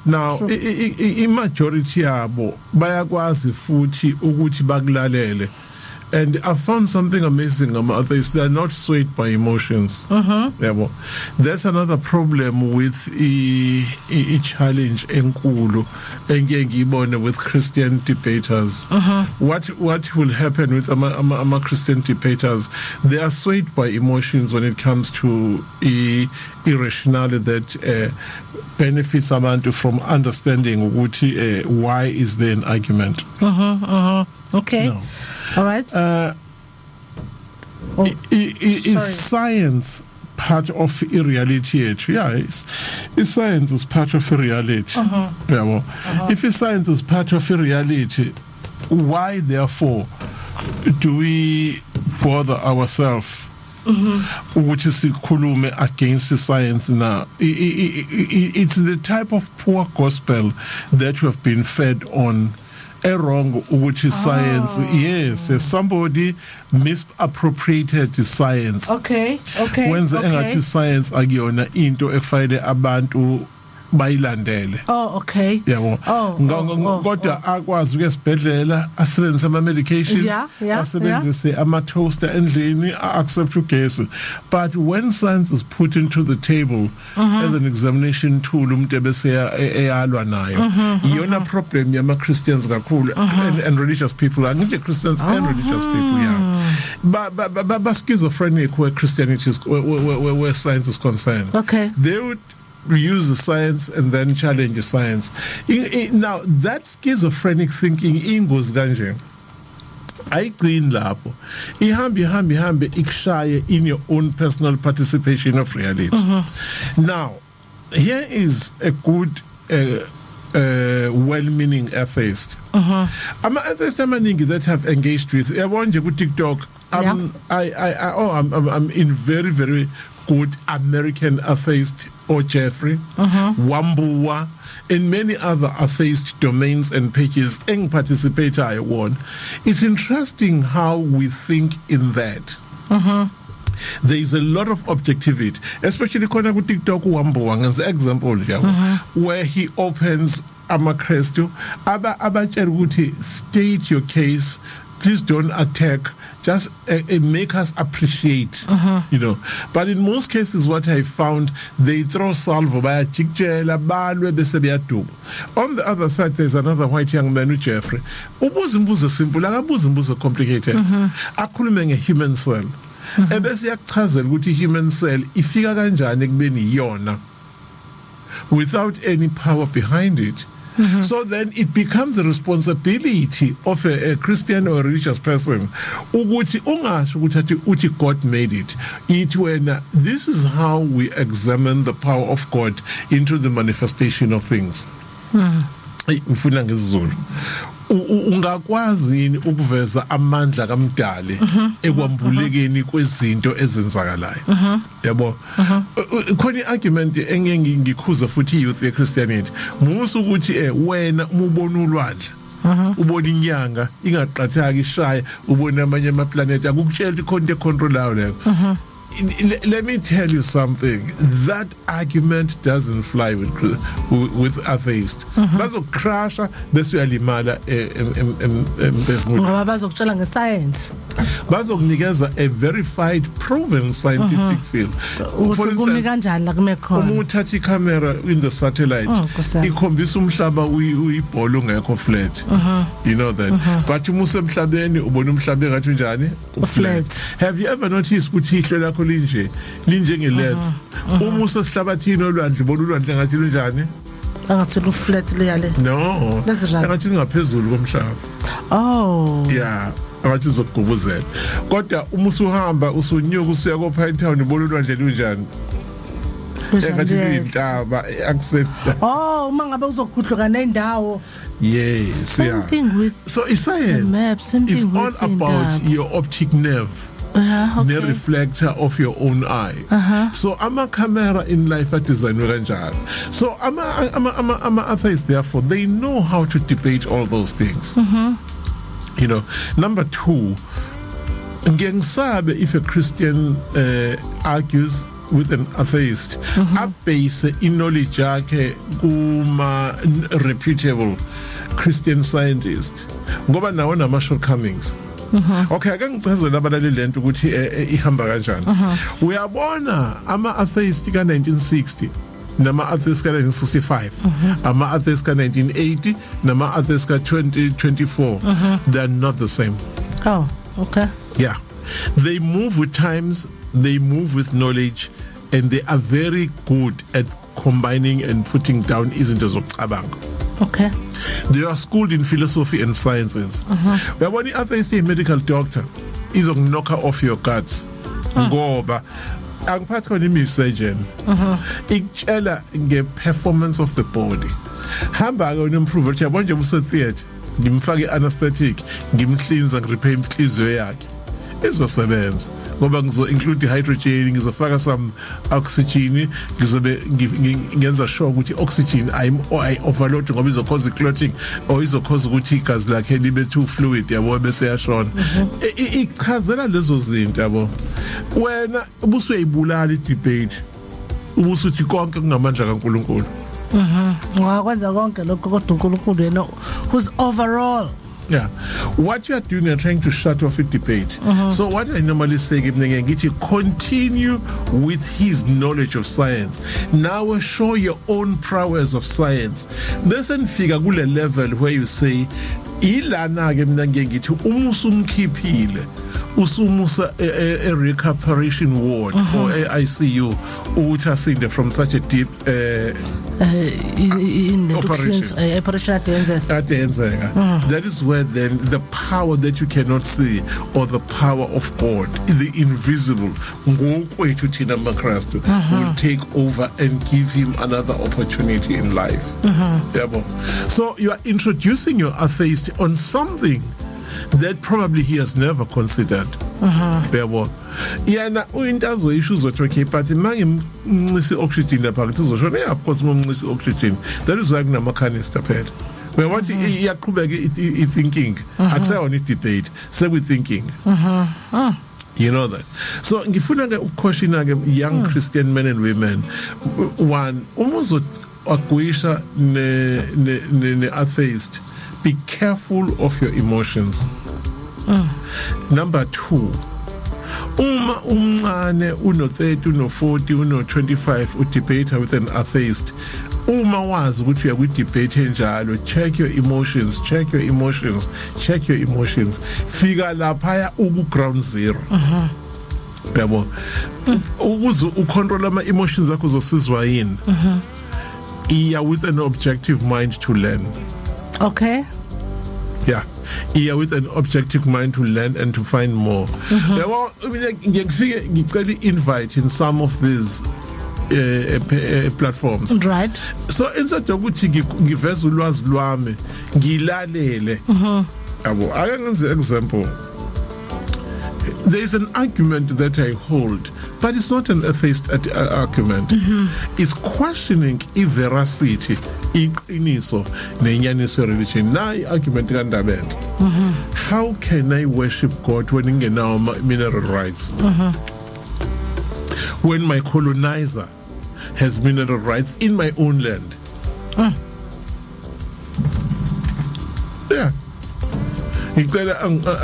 Now, majority yabo bayakwazi futhi ukuthi bakulalele. And I found something amazing about atheists. They are not swayed by emotions. Yeah, well, that's another problem with a challenge enkulu engiyibone with Christian debaters. What will happen with ama Christian debaters? They are swayed by emotions when it comes to irrationality that benefits abantu from understanding why is there an argument. Okay. No. All right. Is science part of reality? Yeah, is science is part of reality. Yeah, well, if science is part of reality, why therefore do we bother ourselves? Which is khulume against science now. It's the type of poor gospel that we have been fed on. Wrong, which is science. Yes, somebody misappropriated the science. Okay. When the engathi science akuyona into ekufanele abantu bayilandele. Oh, okay. Yabo. Kodwa akwazi ukesibhedlela asebenzise ama medications, asebenzise ama toaster endlini, accept ugesi. But when science is put into the table as an examination tool, umuntu bese eyalwa nayo. Iyona problem yama Christians kakhulu and religious people. Angithi Christians and religious people, yeah. But schizophrenic where Christianity is where science is concerned. Okay. They would use the science and then challenge the science. Now, that schizophrenic thinking ingoes kanje. Ayigcini lapho. Ihambe ikushaye in your own personal participation of reality. Now, here is a good well-meaning atheist. I'm atheists amaningi that have engaged with. Yabona nje ku TikTok. I'm in very, very good American atheist or Jeffrey, Wambua, and many other atheist domains and pages and participate I won. It's interesting how we think in that. There is a lot of objectivity, especially when I go TikTok Wambua as an example, where he opens Amakresto, state your case, please don't attack. Just make us appreciate, you know. But in most cases, what I found, they throw salvo by a chickjela, balwe besebiatu. On the other side, there's another white young man, Jeffrey. Ubuzimbuza simple, akabuzimbuza complicated. Akhulume nge human cell. Ebese yakuchazela ukuthi human cell ifika kanjani ekubeni yona without any power behind it. So then it becomes the responsibility of a Christian or a religious person ukuthi ungasho ukuthi God made it. This is how we examine the power of God into the manifestation of things. Ufuna ngesizulu. Ungakwazi ukuveza amandla kaMdali ekwambulekeni kwezinto ezenzakalayo. Yabo. Khona argument engeke ngikhuza futhi youth ye Christianity. Musu ukuthi wena ubona ulwandle. Ubona inyanga ingaqathaki ishaya ubona amanye ama planet akukutshela ikhonto econtrolayo leyo. Let me tell you something. That argument doesn't fly with atheists. Bazokrasha bese uyalimala ngoba bazokutshela ngescience. Bazokunikeza a verified, proven scientific field. For instance, umuthatha camera in the satellite, ikhombisa umhlaba uyibhola ungekho flat. You know that. But umuse emhlabeni ubona umhlaba engathi unjani? Flat. Have you ever noticed ukuthi ihlo lakho linje nge-lens? Umuse esihlabathini olwandle ubona ulwandle engathi lunjani? Angathi lu flat leyale. No. Engathi lingaphezulu komhlaba. Oh. Yeah. Abathi uzokugubuzela kodwa uma usuhamba usunyuka usuya ko Pine Town ubona ulwandle lunjani engathi lintaba accept uma ngabe uzokhuhluka nendawo yes something with so science maps, is all about your optic nerve ne reflector of your own eye. So ama camera in life are designed kanjalo. So ama atheists, therefore they know how to debate all those things. You know, number two, ngiyasabe if a Christian argues with an atheist, abase knowledge yakhe kuma reputable Christian scientist ngoba nawo nama shortcomings. Okay, akangichazela abalali lento ukuthi ihamba kanjani. Uyabona ama atheists ka 1960 nama atheists ka 1965, ama atheists ka 1980, nama atheists ka 2024, they're not the same. Oh, okay. Yeah, they move with times, they move with knowledge, and they are very good at combining and putting down izinto zokucabanga. Okay. They are schooled in philosophy and sciences. When the atheist is a medical doctor, is a knocker off your guts. Ngoba angiphathi khona imi-surgeon ikutshela nge-performance of the body. Hamba-ke unemprove ukuthi yabona nje usetheatre ngimfake i-anesthetic ngimhlinza ngirepair inhliziyo yakhe izosebenza ngoba ngizo-include i-hydrogen, ngizofaka some oxygen, ngizobe ngenza sure ukuthi i-oxygen ayi-overload ngoba izokhoza i-clotting or izokhoza ukuthi igazi lakhe libe too fluid, yabo bese yashona. Ichazela lezo zinto, yabo. Wena ubusuyayibulala i-debate, ubusuthi konke kungamandla kaNkulunkulu. Ungakwenza konke lokho kodwa uNkulunkulu yena who's overall. Yeah, what you are doing, you're trying to shut off a debate. So what I normally say, continue with his knowledge of science. Now show your own prowess of science. Doesn't figure kule level where you say, ilana ke mina ngithi umusumkhiphile usumusa a recuperation ward or a ICU ukuthi asinde from such a deep in the operation that is where then the power that you cannot see, or the power of God, the invisible, will take over and give him another opportunity in life. So you are introducing your atheist on something that probably he has never considered. Yena uyinto azoyisho uzothi but mangimncisi oxygen lapha ukuthi uzosho of course ngomncisi oxygen. That is why kunama canister phela. Where what iyaqhubeka thinking akusayona debate, so we thinking. You know that. So ngifuna ke ukucaution ke young Christian men and women, one umuzo agwisha ne atheist, be careful of your emotions. Number two, uma umncane uno-30 uno-40 uno-25 udebate with an atheist, uma wazi ukuthi uyakudebate njalo, check your emotions. Fika laphaya uku-ground zero. Yabo, ukuze ucontrol ama emotions akho uzosizwa yini. Iya with an objective mind to learn. Okay. Yeah. Here with an objective mind to learn and to find more. Ngicela invite in some of these platforms. Right. So instead of ukuthi ngiveze ulwazi lwami ngilalele. Yabo, ake ngenze example. There is an argument that I hold, but it's not an atheist argument. It's questioning veracity, iqiniso nenyaniso religion. Na argument kandabela. How can I worship God when ngingenawo mineral rights? When my colonizer has mineral rights in my own land? Yeah. Ngicela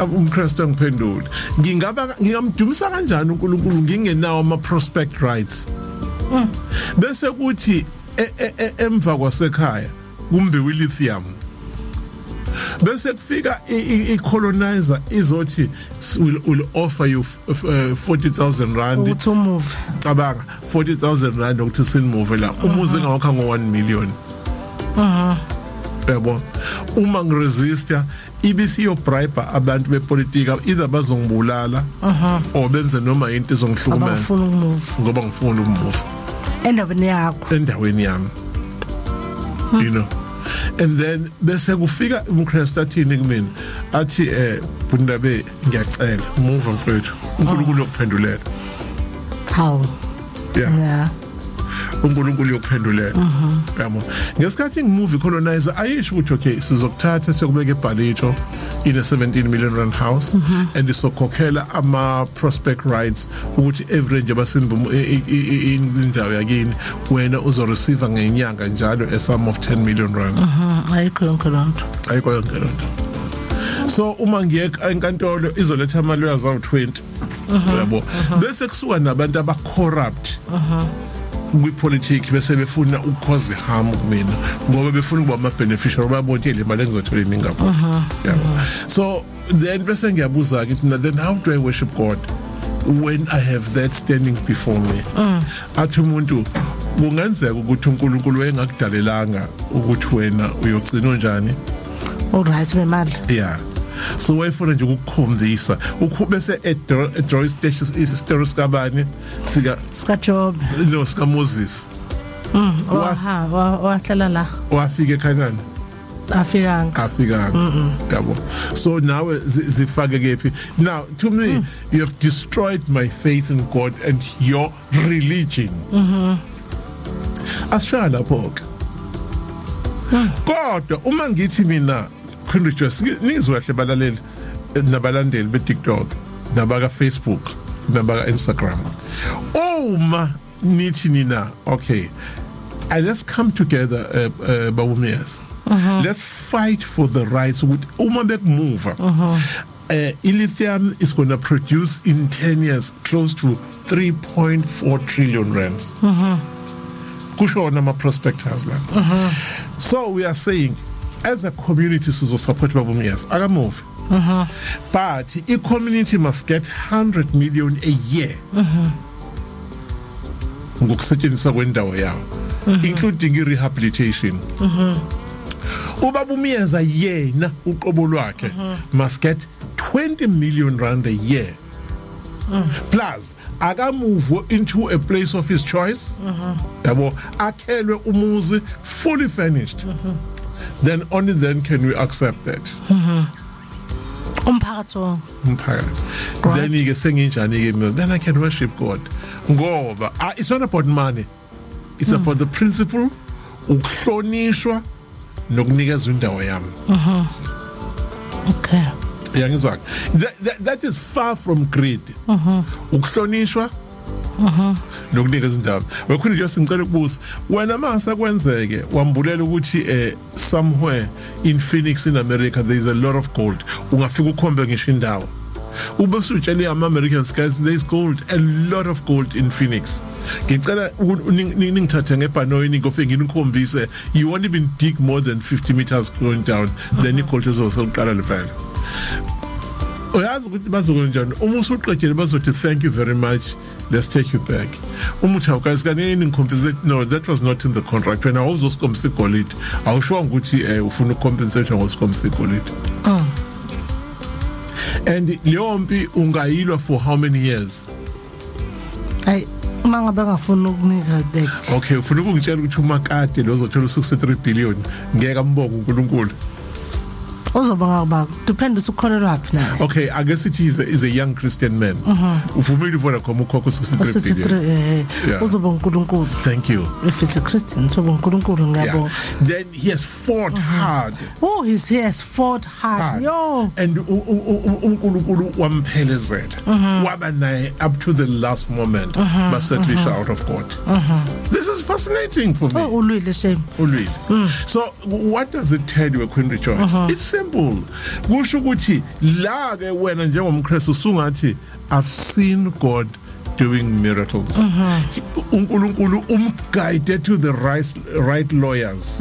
umKristu angiphendule. Ngingamdumisa kanjani uNkulunkulu ngingenawo ama prospect rights? Bese kuthi emva kwasekhaya kumbe lithium. Bese kufika i-colonizer izothi will offer you 40,000 rand to move. Cabanga 40,000 rand ukuthi sinmove la umuzi ngawakha ngo1 million. Yabo, uma ngiresista ibisiyo bribe abantu bepolitika either bazongibulala or benze noma into ezongihlukumeza ngoba ngifuna ukumove endaweni yami. You know, and then bese kufika umKristu athini kumina, athi Bundabe ngiyacela move mfowethu uNkulunkulu uyokuphendulela How? yeah uNkulunkulu uyokuphendulela yabo ngesikhathi ngimovie colonizer ayisho ukuthi okay sizokuthatha siyokubeka eBalito in a 17 million rand house and isokhokhela ama prospect rights ukuthi every nje basinbu indawo yakini wena uzo receive ngenyanga njalo a sum of 10 million rand ayikho yonke lonto so uma ngiyeka enkantolo izoletha imali yazo 20 yabo bese kusuka nabantu aba corrupt kwipolitiki bese befuna ukukhoza harm kumina ngoba befuna ukuba ama beneficiary babonke le mali engizothola ingakho yabo so then bese ngiyabuza ukuthi then how do I worship God when I have that standing before me athi umuntu kungenzeka ukuthi uNkulunkulu wayengakudalelanga ukuthi wena uyogcina njani alright memali yeah so wayefuna nje ukukhombisa bese draw status kabani sika Job no sika Moses wahlala la wafika eKhanani afika yabo so now zifake kephi now to me you have destroyed my faith in God and your religion ashala lapho kodwa uma ngithi mina Just nizwe kahle balaleli nabalandeli beTikTok nabaka Facebook nabaka Instagram uma nithi nina okay and let's come together bawumiyas let's fight for the rights with uma bekumove lithium is going to produce in 10 years close to 3.4 trillion rands kushona ama prospectors la so we are saying as a community to support Babumiyas, I move. But the community must get 100 million a year. Including rehabilitation. Ubabumiyas a year na uqobolwakhe must get 20 million rand a year. Plus, I move into a place of his choice. Yabo akhelwe umuzi fully furnished. Then only then can we accept that. Umphakathi. Then you get then I can worship God. Ngoba it's not about money. It's about the principle ukuhlonishwa nokunikeza indawo yami. Okay. Yangizwa. That is far from greed. Ukuhlonishwa nokunikeza indawo wekhona just ngicela ukubuza wena mase kwenzeke wambulela ukuthi somewhere in Phoenix in America there is a lot of gold ungafika ukhombe ngisho indawo ube sutshela ama Americans guys there is gold a lot of gold in Phoenix ngicela ningithathe ngebhanoyini ngofike nginikhombise you won't even dig more than 50 meters going down then igold izoqala levela uyazi ukuthi bazokwenjani uma usuqedile bazothi thank you very much let's take you back umuthi guys kanini compensate no that was not in the contract when I was usikomisa igolide awusho ukuthi ufuna ucompensation ngosikomisa igolide and leyompi ungayilwa for how many years mangabe ngafuna ukunika back okay ufuna ukungitshela ukuthi umakade lozothola 63 billion ngeke ambonge uNkulunkulu uzoba ngaba depend usukholelwa wapi naye okay I guess it is a young Christian man uvumile ufuna khoma ukhokho 63 billion uzoba uNkulunkulu thank you if it's a Christian uzoba uNkulunkulu ngiyabo then he has fought hard he has fought hard yo and uNkulunkulu wamphelezela waba naye up to the last moment but certainly out of God this is fascinating for me ulwile shame ulwile so what does it tell you Queen Rejoice it's simple kusho ukuthi la ke wena njengomKristu usungathi I've seen God doing miracles uNkulunkulu umguided to the right lawyers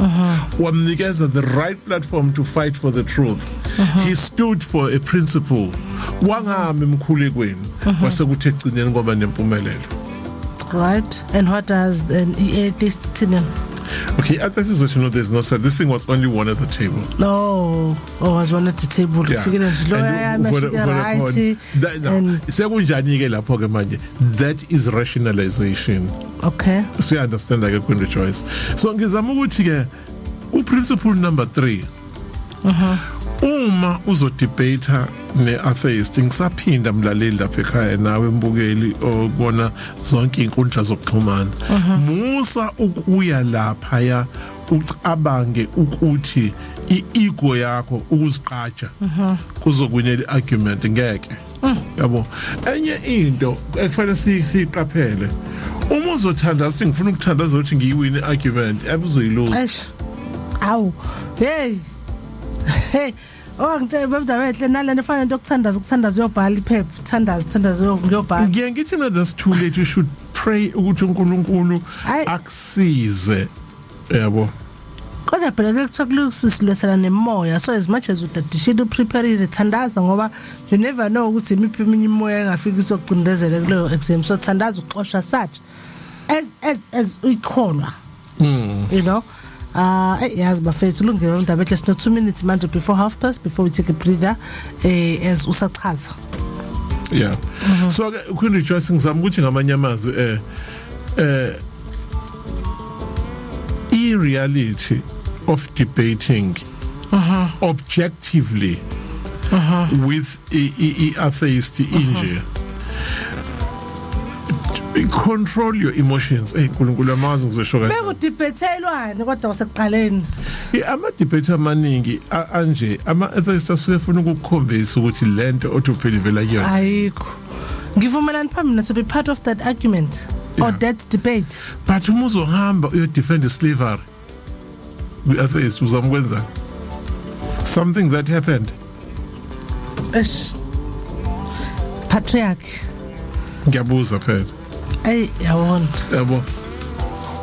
wamnikeza the right platform to fight for the truth he stood for a principle wangami emkhulekweni wasekuthi egcineni ngoba nempumelelo right and what does an atheist tell okay, this is what you know. There's no side. This thing was only one at the table. No, was one at the table. Yeah. That is rationalization. Okay. So you understand like a Queen Rejoice. So ngizamukuthi ke principle number 3. uma uzodebate ne-atheist ngisaphinda mlaleli lapha ekhaya nawe mbukeli obona zonke inkundla zokuxhumana musa ukuya lapha ya ucabange ukuthi i-ego yakho ukuziqatsha kuzokwinela i-argument ngeke yabo enye into ekufanele siyiqaphele uma uzothandaza singifuna ukuthandaza ukuthi ngiyiwine i-argument abuzoyiloza awu hey ngithe bemdabehle nalento fanele into ukuthandaza uyobhala iphepha thandaza ngiyobhala ngithi no that's too late you should pray ukuthi uNkulunkulu akusize yabo kodwa phela kusilwesana nemoya so as much as udadishile uprepare thandaza ngoba you never know ukuthi imiphi eminye imoya engafika isokucindezela kuleyo exam so thandaza uxosha such as uyikholwa you know yes bafethu lungile undaba ehle sino 2 minutes manje before 1:30 before we take a breather as usachaza yeah so ukhona choice ngizama ukuthi ngamanye amazwi reality of debating objectively with atheist inje control your emotions uNkulunkulu amazi ngizosho kanjani bekudebatelwane kodwa wasekuqaleni ama debate amaningi anje ama atheists asefuna ukukhombisa ukuthi lento othuphelivela kuyona ayikho ngivumelana phambi to be part of that argument or that debate but uma uzohamba uyo defend slavery we atheists uzamkwenza something that happened patriarchy ngiyabuza phela yabo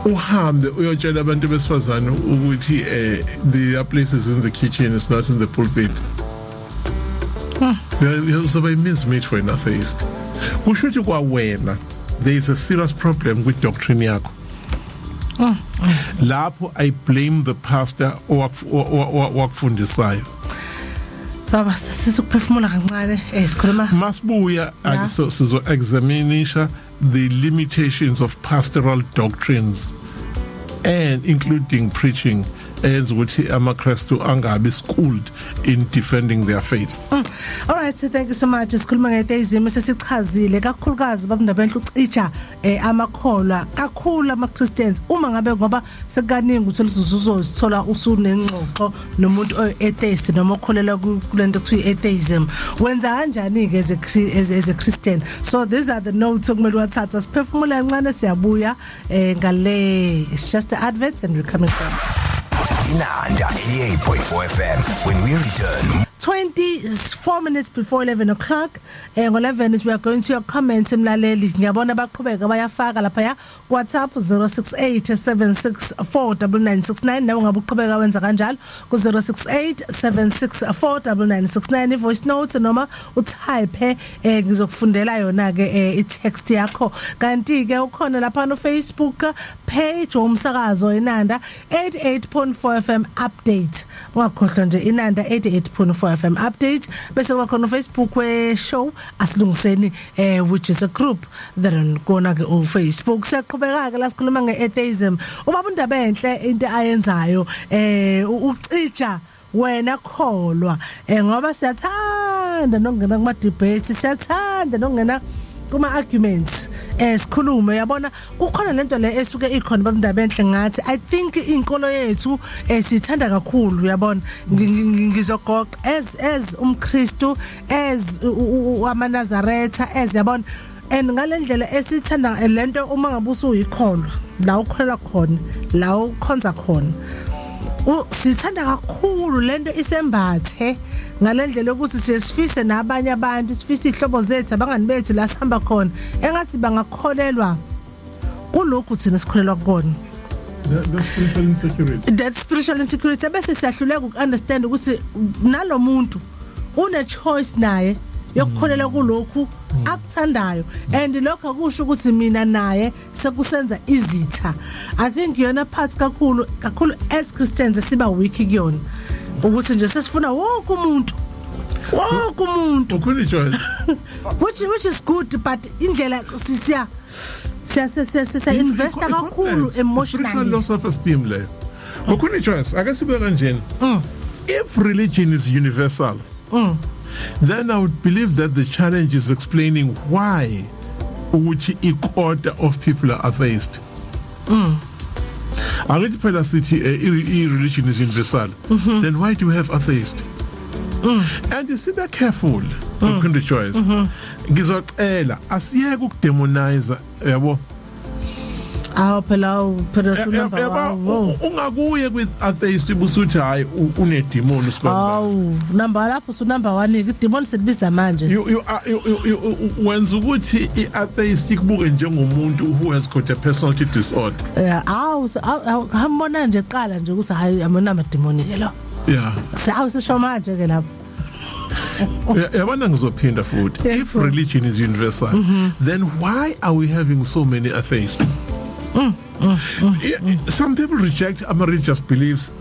uhambe uyotshela abantu besifazana ukuthi there are places in the kitchen it's not in the pulpit so by means meet for an atheist kushuthi kwawena there is a serious problem with doctrine yakho lapho I blame the pastor wakufundisayo baba sisukuphefumula kancane sikhuluma masibuya sizo examinisha the limitations of pastoral doctrines and including preaching as ukuthi amaKristu angabe schooled in defending their faith. All right, so thank you so much. Sikhuluma ngeAtheism sesichazile kakhulukazi babendabenhle ucija amakholwa kakhulu amaChristians uma ngabe ngoba sekaningi uthola uzozithola usunengxoxo nomuntu oatheist noma okholela kulento kuthiwa atheism wenza kanjani ke as a Christian. So these are the notes okumele wathatha siphefumula kancane siyabuya ngale it's just the adverts and we're coming back. Nanda 88.4 FM when we return. 24 minutes before 11 o'clock. Ngo-11 is we are going to your comments mlaleli. Ngiyabona baqhubeka bayafaka lapha ya WhatsApp 0687649969 nawe ngabe uqhubeka wenza kanjalo ku 0687649969 voice note noma utype ngizokufundela yona ke i-text yakho. Kanti ke ukhona lapha no Facebook page umsakazo Inanda 88.4 FM update. Ungakhohlwa nje Inanda 88.4 FM update bese kuba khona Facebook we show asilungiseni which is a group that ngona ke on Facebook siyaqhubeka ke la sikhuluma ngeatheism ubaba undabenhle into ayenzayo ucija wena kholwa ngoba siyathanda nokungena kuma debates siyathanda nokungena kuma arguments sikhulume yabona kukhona lento le esuke ikhona babendabenhle ngathi I think inkolo yethu sithanda kakhulu yabona ngizogoqa as umKristu as amaNazaretha as yabona and ngalendlela esithanda lento uma ngabe usuyikholwa la ukholwa khona la ukhonza khona sithanda kakhulu lento isembathe ngalendlela ukuthi siyesifise nabanye abantu sifise ihlobo zethu abangani bethu la sihamba khona engathi bangakholelwa kulokhu thina sikholelwa kukona that spiritual insecurity bese siyahluleka ukunderstand ukuthi nalomuntu une choice naye yokukholela kulokhu akuthandayo and lokho akusho ukuthi mina naye sekusenza izitha. I think yona part kakhulu as Christians siba weak kuyona ukuthi nje sesifuna wonke umuntu ukuni choice which is good but indlela siya invest kakhulu emotionally loss of esteem le ukuni choice akasibe kanjeni if religion is universal, then I would believe that the challenge is explaining why which a quarter of people are atheist. Angithi phela sithi religion is universal. Then why do we have atheists? And you see, be careful. Ukunda choice. Ngizocela asiyeke ukudemonize yabo. Phela ungakuye with atheist ubusuthi hayi une demon usikhona. Number lapho su number 1 ke demon selibiza manje. You wenza ukuthi iatheist kubuke njengomuntu who has got a personality disorder. Hambona nje qala nje ukuthi hayi amona amademoni ke lo. Yeah. Sisho manje ke lapho. Yabona ngizophinda futhi. If religion is universal, then why are we having so many atheists? Some people reject religious beliefs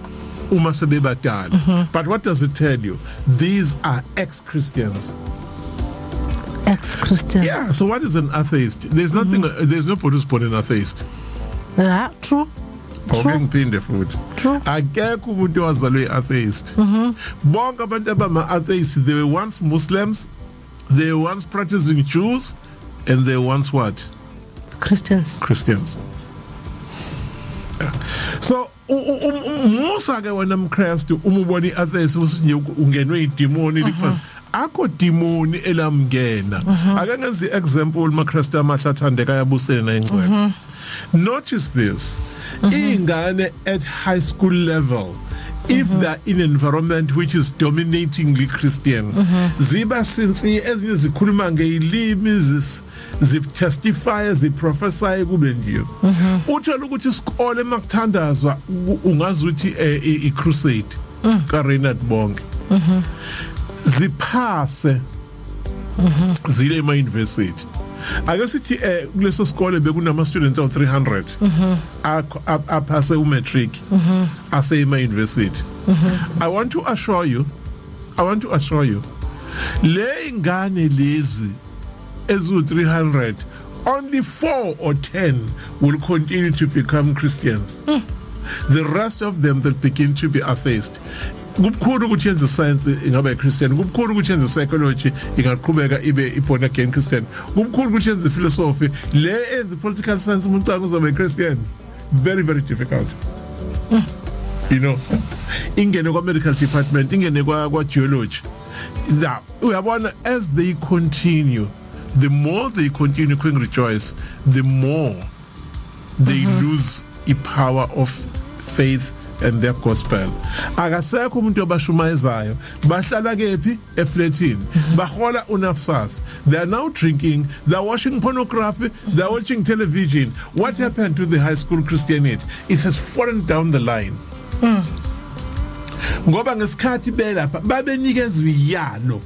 but what does it tell you? These are ex-Christians. Ex-Christians. Yeah, so what is an atheist? There's nothing, there's nobody who's born an atheist. Yeah, true. True. Akekho umuntu owazalwe atheist. Bonke abantu abama-atheist, they were once Muslims, they were once practicing Jews, and they were once what? Christians. Yeah. So Musa ke wena mKristu umubona iatheist usithi ungenwe idemoni because akho demoni elamngena. Ake ngenze example maKristu amashathandeka yabusela ingcwele. Notice this. Ingane at high school level, if they're in an environment which is dominatingly Christian, ziba sincere ezinye zikhuluma ngeilimi zitestify ziprophesy kube nje. Uthola ukuthi isikole makuthandazwa ungazi ukuthi i-crusade ka Reinhard Bonke ziphase zile ema-university. Ake sithi kuleso sikole bekunama students of 300 aphase umatric ase ema-university. I want to assure you le ingane lezi ezu 300, only 4 or 10 will continue to become Christians. The rest of them will begin to be atheist. Kubukhulu ukuthi yenze science ingaba Christian, kubukhulu ukuthi yenze psychology ingaqhubeka ibe born again Christian, kubukhulu ukuthi yenze philosophy le enze political science umuntu uzobe Christian. Very, very difficult. You know, ingene kwa medical department, ingene kwa geology. Now, uyabona, as they continue, the more they continue to rejoice, the more they lose the power of faith and their gospel. Akasekho umuntu obashumayezayo bahlala kephi eflatini bahola unafsas. They are now drinking, they are watching pornography, they are watching television. What happened to the high school Christianity? It has fallen down the line. Ngoba ngesikhathi belapha babenikezwe iyalo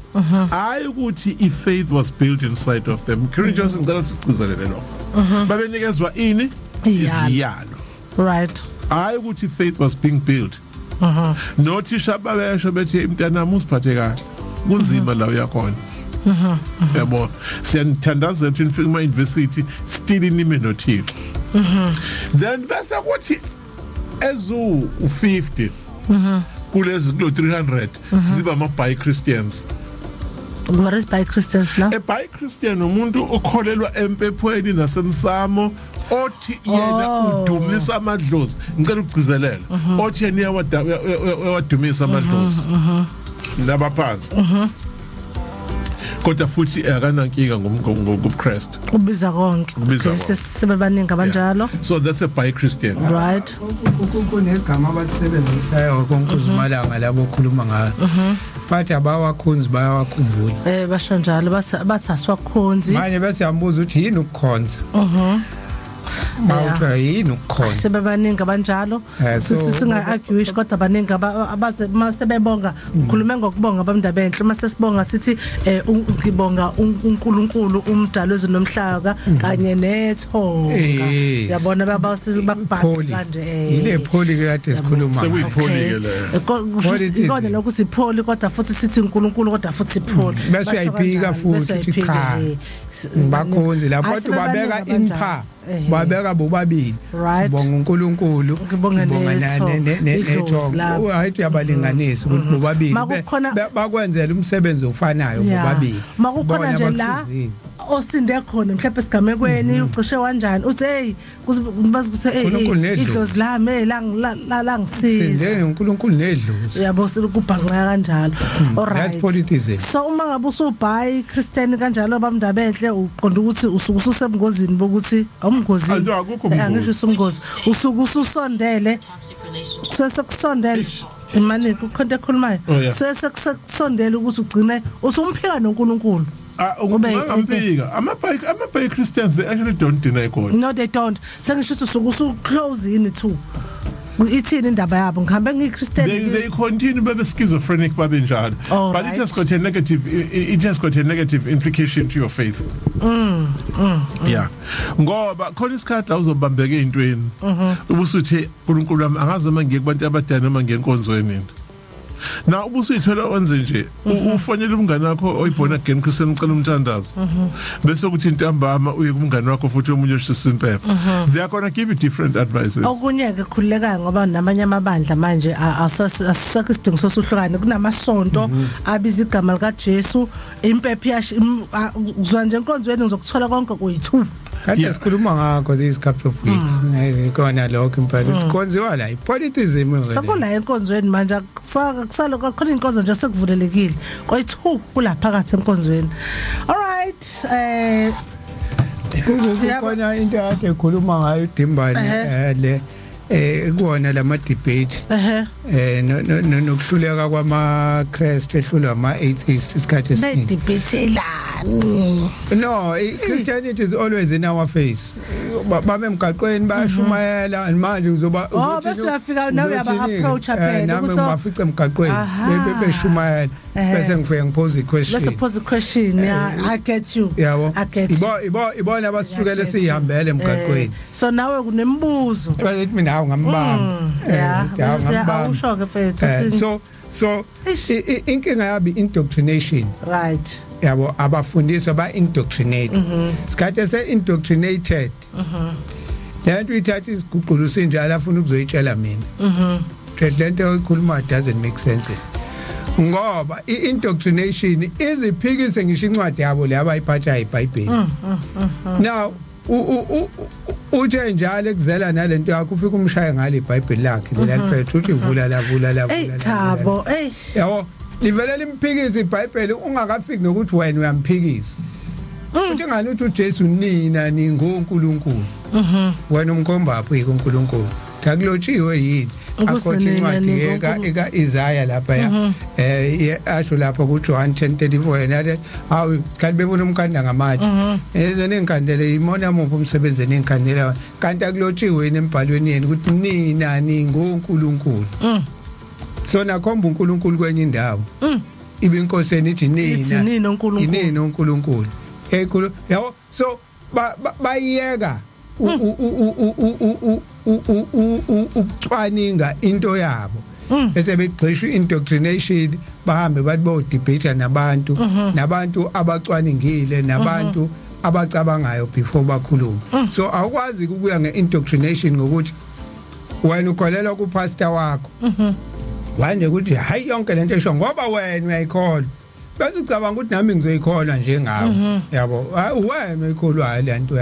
hayi ukuthi i-faith was built inside of them. Christians ngicela sicizele lokho. Babenikezwa ini? Iyalo. Right. Hayi ukuthi faith was being built. Nothisha babesho bethi mntanami usiphathe kahle. Kunzima la uyakhona. Yabo. Siyanthandaza ukuthi nifike ema-university still inime nothixo. Then bese kuthi ezu 50 kulezi kulo 300 ziba ama-bi Christians. What is bi Christians now? A bi Christian umuntu okholelwa empephweni nasemsamo othi yena udumisa amadlozi. Ngicela ukugcizelela. Othi yena uyawadumisa amadlozi. Nabaphansi. Kodwa futhi akanankinga ngobuKristu. Ubiza konke. Sebebaningi abanjalo. So that's a bi Christian. Right. Kunegama abalisebenzisayo konkuzumalanga labo okhuluma ngayo. Bathi abawakhonzi bayawakhumbula. Basho njalo bathi aswakhonzi. Manje bese yambuza ukuthi yini ukukhonza? Mawuthiwa yini ukukhonza? Sebebaningi abanjalo. Singa-argue kodwa baningi sebebonga ukhulume ngokubonga abamndaba enhle mase sibonga sithi ngibonga uNkulunkulu umdali wezinomhlaba kanye nethonga. Yabona bakubhaka kanje. Ile pholi ke kade sikhuluma. Sekuyipholi ke le. Ikona lokho sipholi kodwa futhi sithi uNkulunkulu kodwa futhi pholi. Bese uyayiphika futhi cha. Bakhonzi lapho babeka impha babeka bobabili Right. bonga uNkulunkulu Ngibonga netho hayithi yabalinganisi ukuthi bobabili Makukhona- bakwenzela umsebenzi ofanayo bobabili makukhona nje la osinde khona mhlawumbe sigamekweni ucishe kanjani uthi hey kubazi uNkulunkulu ukuthi nedlozi. idlozi lami la ngisiza sindele uNkulunkulu nedlozi yabo sikubhangqa kanjalo all that's right politism so uma ngabe usubhayi Christian kanjalo bamndabehle uqonda ukuthi usuku ususebungozini bokuthi awumngozini Ayi, akukho ubungozi. angisho usumngozi usuku ususondele sekusondele imani kukhonto ekhulumayo Oh, yeah. sekusondele ukuthi ugcine usumphika noNkulunkulu Ungampika ama Christians they actually don't deny God. no they don't sengisho ukuthi usuku usuclose yini too ithini indaba yabo ngihambe ngiyiChristian They continue babe schizophrenic babe njalo. All But right. it has got a negative implication to your faith. Yeah. Ngoba khona isikhathi la uzobambeka ezintweni. Ubusuthi uNkulunkulu wami angaze mangiye kubantu abadala noma ngenkonzweni. Na ubusuyithola onze nje ufonela umngane wakho oyibona again Christian ucela umthandazo. Bese ukuthi intambama uye kumngane wakho futhi omunye ushisa impepha. They are going to give you different advices. okunye ke khulilekayo ngoba namanye amabandla manje asekho isidingo sosuhlukane kunamasonto abiza igama lika Jesu impepha yashi uzwa nje enkonzweni ngizokuthola konke kuyi2 kade sikhuluma ngakho these couple of weeks khona lokho impela konziwa la ipolitism sakula enkonzweni manje kusalo kakhona inkonzo nje sekuvulelekile koyi2 kula phakathi enkonzweni all right khona into yakhe ekhuluma ngayo Dimbane le kuona lama debate nokuhluleka kwama Christ ehlulwa ama atheists isikhathi esiningi bedibethelani no Christianity is always in our face babe emgaqweni bayashumayela and manje uzoba bese uyafika nawe uyaba approach phela nami ngibafica emgaqweni beshumayela bese ngifike ngipose iquestion let's pose a question yeah I get you yabo I get you ibona abasifukele sihambele emgaqweni so nawe kunembuzo bayithi mina hawu ngambamba awusho ke mfethu so inkinga yabi indoctrination right yabo abafundiswa ba indoctrinate sikhathi se indoctrinated lento ithatha isiguqulo sinjalo afuna ukuzoyitshela mina lento oyikhuluma doesn't make sense ngoba iindoctrination iziphikise ngisho incwadi yabo le abayiphatha iBhayibheli now uthe njalo ekuzela nalento yakho ufika umshaye ngale iBhayibheli lakhe leliphethe uthi vula la thabo yabo livele limphikisa iBhayibheli ungakafiki nokuthi wena uyamphikisa uthi ngani uthi uJesu nina ningonkulunkulu wena umkhomba apho uNkulunkulu akulotshiwe yini akhothi incwadi eka Isaiah lapha asho lapha ku John 10:34 yena hawu kanti bebona umkanda ngamatshe ezene inkandele imona muphi umsebenzi enkandela kanti akulotshiwe embhalweni yeni ukuthi nina ningonkulunkulu so nakhomba uNkulunkulu kwenye indawo ibe inkosi enithi nina uNkulunkulu yabo so bayiyeka ucwaninga into yabo bese begxisha indoctrination bahambe bathi bo debate nabantu abacwaningile nabantu abacabangayo before bakhuluma so awukwazi ukuya ngeindoctrination ngokuthi wena ukholelwa kupastor wakho wanje ukuthi hayi yonke lento esho ngoba wena uyayikholwa bese ucabanga ukuthi nami ngizoyikholwa njengawe yabo wena uyikholwa lento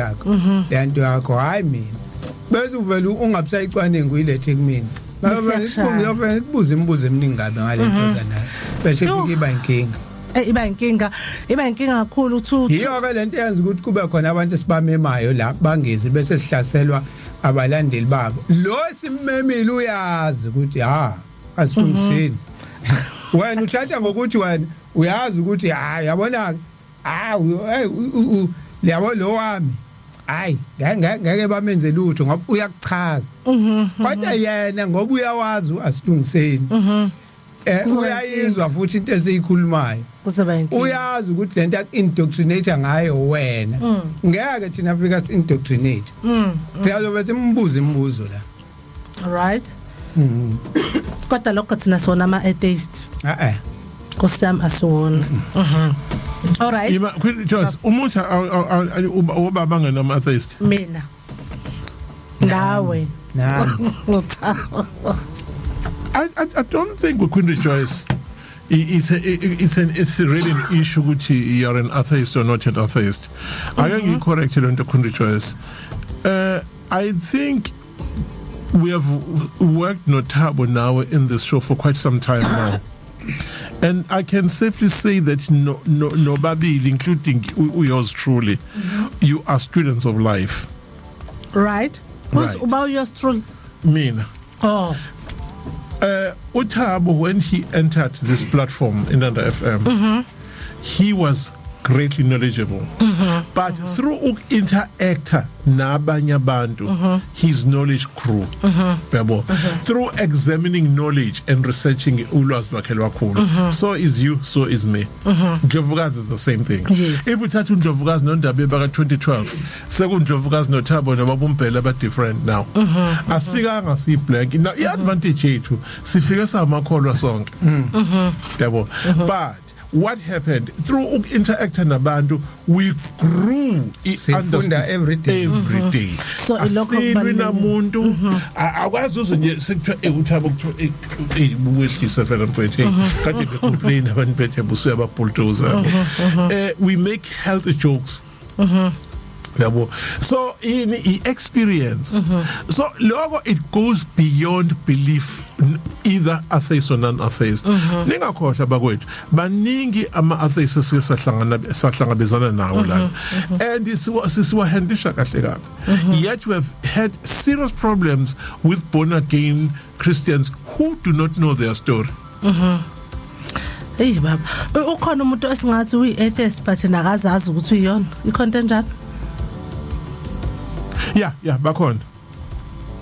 yakho hayi mina bese uvela ungabusayicwaningi uyilethe kumina ngiyofuna kubuza imibuzo eminingi ngabe ngalento zanayo bese ifika iba inkinga kakhulu uthi yiyo ke lento yenza ukuthi kube khona abantu esibamemayo la bangezi bese sihlaselwa abalandeli babo lo simemile uyazi ukuthi asifungisini wena uthatha ngokuthi wena uyazi ukuthi yabona liyabo lo wami hayi ngeke bamenze lutho ngoba uyakuchaza kodwa yena ngoba uyawazi asilungiseni uyayizwa futhi into esiyikhulumayo uyazi ukuthi lento indoctrinate ngayo wena ngeke thina fika indoctrinate siyazobe simbuza imibuzo la right kodwa lokho thina sona ama atheist kusam asiwona all right just umuntu ubaba ngena ama atheist mina nawe I don't think with Queen Rejoice it's really an issue which you're an atheist or not an atheist. I think you corrected on the Queen Rejoice. I think we have worked notable now in this show for quite some time now. And I can safely say that nobody, including yours truly, you are students of life. Right? Who's about yours truly? Mean. Oh. Utabo, when he entered this platform in Under FM, he was greatly knowledgeable. But through interactor nabanye abantu, his knowledge grew. Through examining knowledge and researching ulwazi lwakhe lwakhulu. So is you, so is me. Ndlovukazi is the same thing. Yes. If we touch Ndlovukazi noNdaba baka 2012, sekundlovukazi noThabo noBabumpela aba different now. Asikanga si blank. Now the advantage yethu sifike samakholwa sonke. Yabo. But what happened through interacting nabantu, we grew every day. So asilwina muntu akwazi uzonye sekuthiwa uThabo kuthiwa wehlisa phela mfethu kade becomplain abantu bethe busuya ba bulldozer. We make healthy jokes. So in experience, so logo it goes beyond belief, either atheist or non-atheist. Ningakhohlwa bakwethu baningi ama-atheists sahlangabezana nawo la, and sisiwahandisha kahle kabi. Yet we have had serious problems with born-again Christians who do not know their story. Hey baba, ukhona umuntu esingathi uyi-atheist but nakazazi ukuthi uyona ikhonto enjalo. Yeah, bakhona.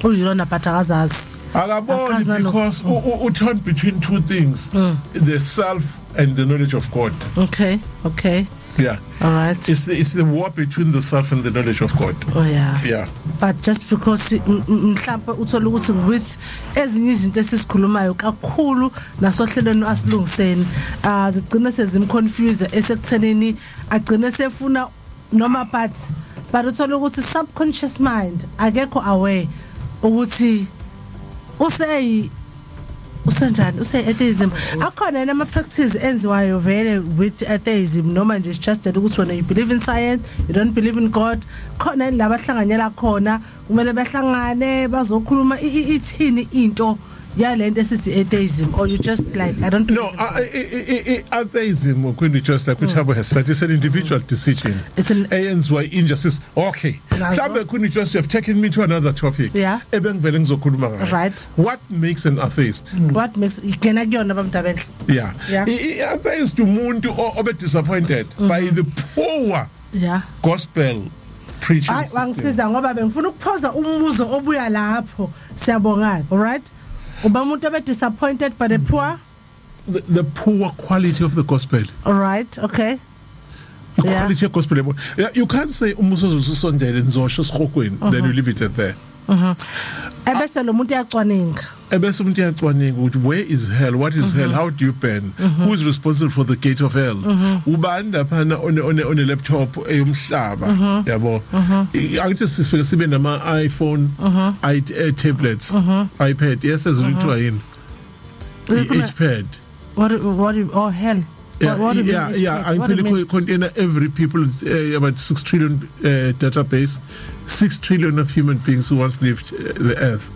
Uyona but akazazi. Akaboni because u turn between two things, the self and the knowledge of God. Okay. Yeah. All right. It's the war between the self and the knowledge of God. Oh yeah. Yeah. But just because mhlawumbe uthola ukuthi with ezinye izinto esisikhulumayo kakhulu nasohlelweni asilungiseni zigcina sezimconfuse esekuthenini agcine sefuna noma but uthola ukuthi subconscious mind akekho aware ukuthi usenjani atheism akhona nama practice enziwayo vele with atheism noma nje just that ukuthi wena you believe in science, you don't believe in God, khona laba hlanganyela khona kumele bahlangane bazokhuluma ithini into yalento esithi atheism, or you just like I don't know. Atheism when you just like Thabo has said, it's an individual decision. It's an ANSY injustice. Okay. Thabo when you just have taken me to another topic. Yeah. Right. What makes an atheist? What makes Yeah. Atheist to umuntu obe disappointed by the poor gospel preaching system. Wangisiza ngoba bengifuna ukuphoza umbuzo obuya lapho. Siyabonga. All right. Ubamuntu abe disappointed by the poor, the poor quality of the gospel. All right, okay. The quality of gospel. Yeah, you can't say umuso zosondele nzosho sikhokweni, then you leave it at there. Ebese lo muntu uyacwaninga ukuthi where is hell, what is hell, how do you burn, who is responsible for the gate of hell, ubani laphana on a laptop eyomhlaba yabo. Angithi sifike sibe nama iPhone, tablets, iPad, yes eziluthiwa yini iPad. What hell? I contain every people about 6 trillion database, 6 trillion of human beings who once lived the earth.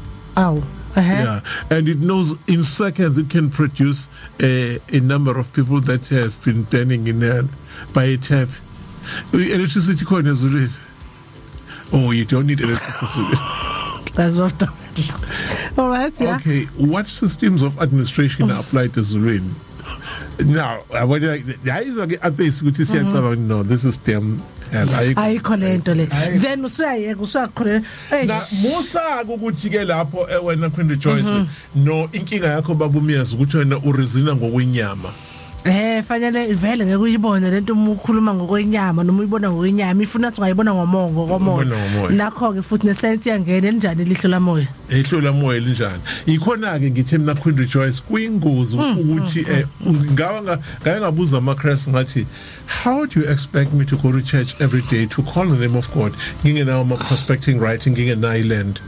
Yeah, and it knows in seconds it can produce a number of people that have been turning in there by a tap. Electricity coin is real. Oh, you don't need electricity. That's what. All right. Yeah. Okay, what systems of administration are applied to Zurin? Now, no, this is them. And I collect then Musa ukuthi ke lapho wena Queen Rejoice no inkinga yakho babumiyaz ukuthi wena urizina ngokwenyama fanele vele ngeke uyibone lento uma ukhuluma ngokwenyama noma uyibona ngokwenyama ifuna ukuthi ungayibona ngomongo komoya nakho ke futhi nesense yangena elinjani lihlo lamoya linjani ikhona ke ngithi mina Queen Rejoice kuyingozi ukuthi ngabuza amaChrist ngathi how do you expect me to go to church every day to call the name of God ngingenawo ama prospecting writing ngingenayo land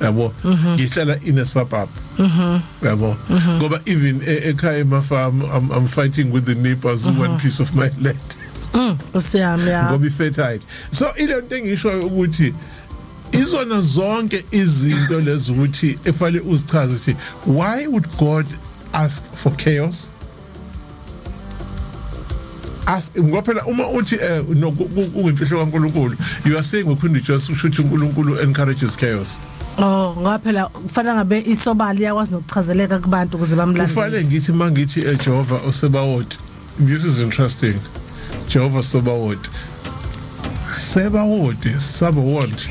yabo ngihlala in a suburb yabo ngoba even ekhaya emafarm I'm fighting with the neighbors who want piece of my land osiyami ya ngoba fertile so ile nto engisho ukuthi izona zonke izinto lezi ukuthi efale uzichaze ukuthi why would God ask for chaos ngophela uma uthi ungimfihlo kaNkulunkulu you are saying wekhunda just ushuthi uNkulunkulu encourages chaos ngaphela kufanele ngabe isobali yakwazi nokuchazeleka kubantu ukuze bamlandele kufanele ngithi mangithi Jehova osebawoti this is interesting Jehova Sobawoti Sabawoti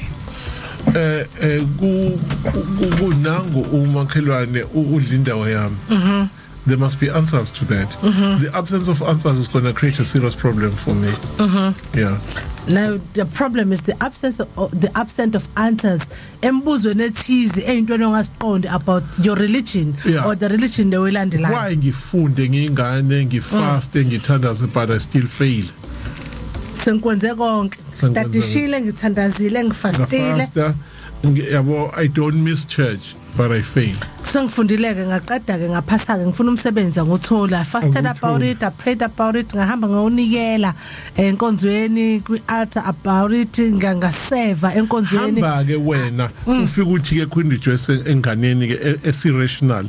kunango umakhelwane udlindawo yami there must be answers to that the absence of answers is going to create a serious problem for me yeah. Now the problem is the absence of answers embuzweni ethize eyintweni ongasiqonde about your religion or the religion lewelandelayo why ngifunde ngingane ngifaste ngithandaze but I still fail senkwenze konke statishile ngithandazile ngifastile yabo I don't miss church but I fail sengifundileke ngaqeda ke ngaphasa ke ngifuna umsebenzi ngothola I fasted about it I prayed about it ngahamba ngawunikela enkonzweni kwi-altar about it ngangaseva enkonzweni hamba ke wena ufika uthi ke Queen Rejoice enganeni ke esirational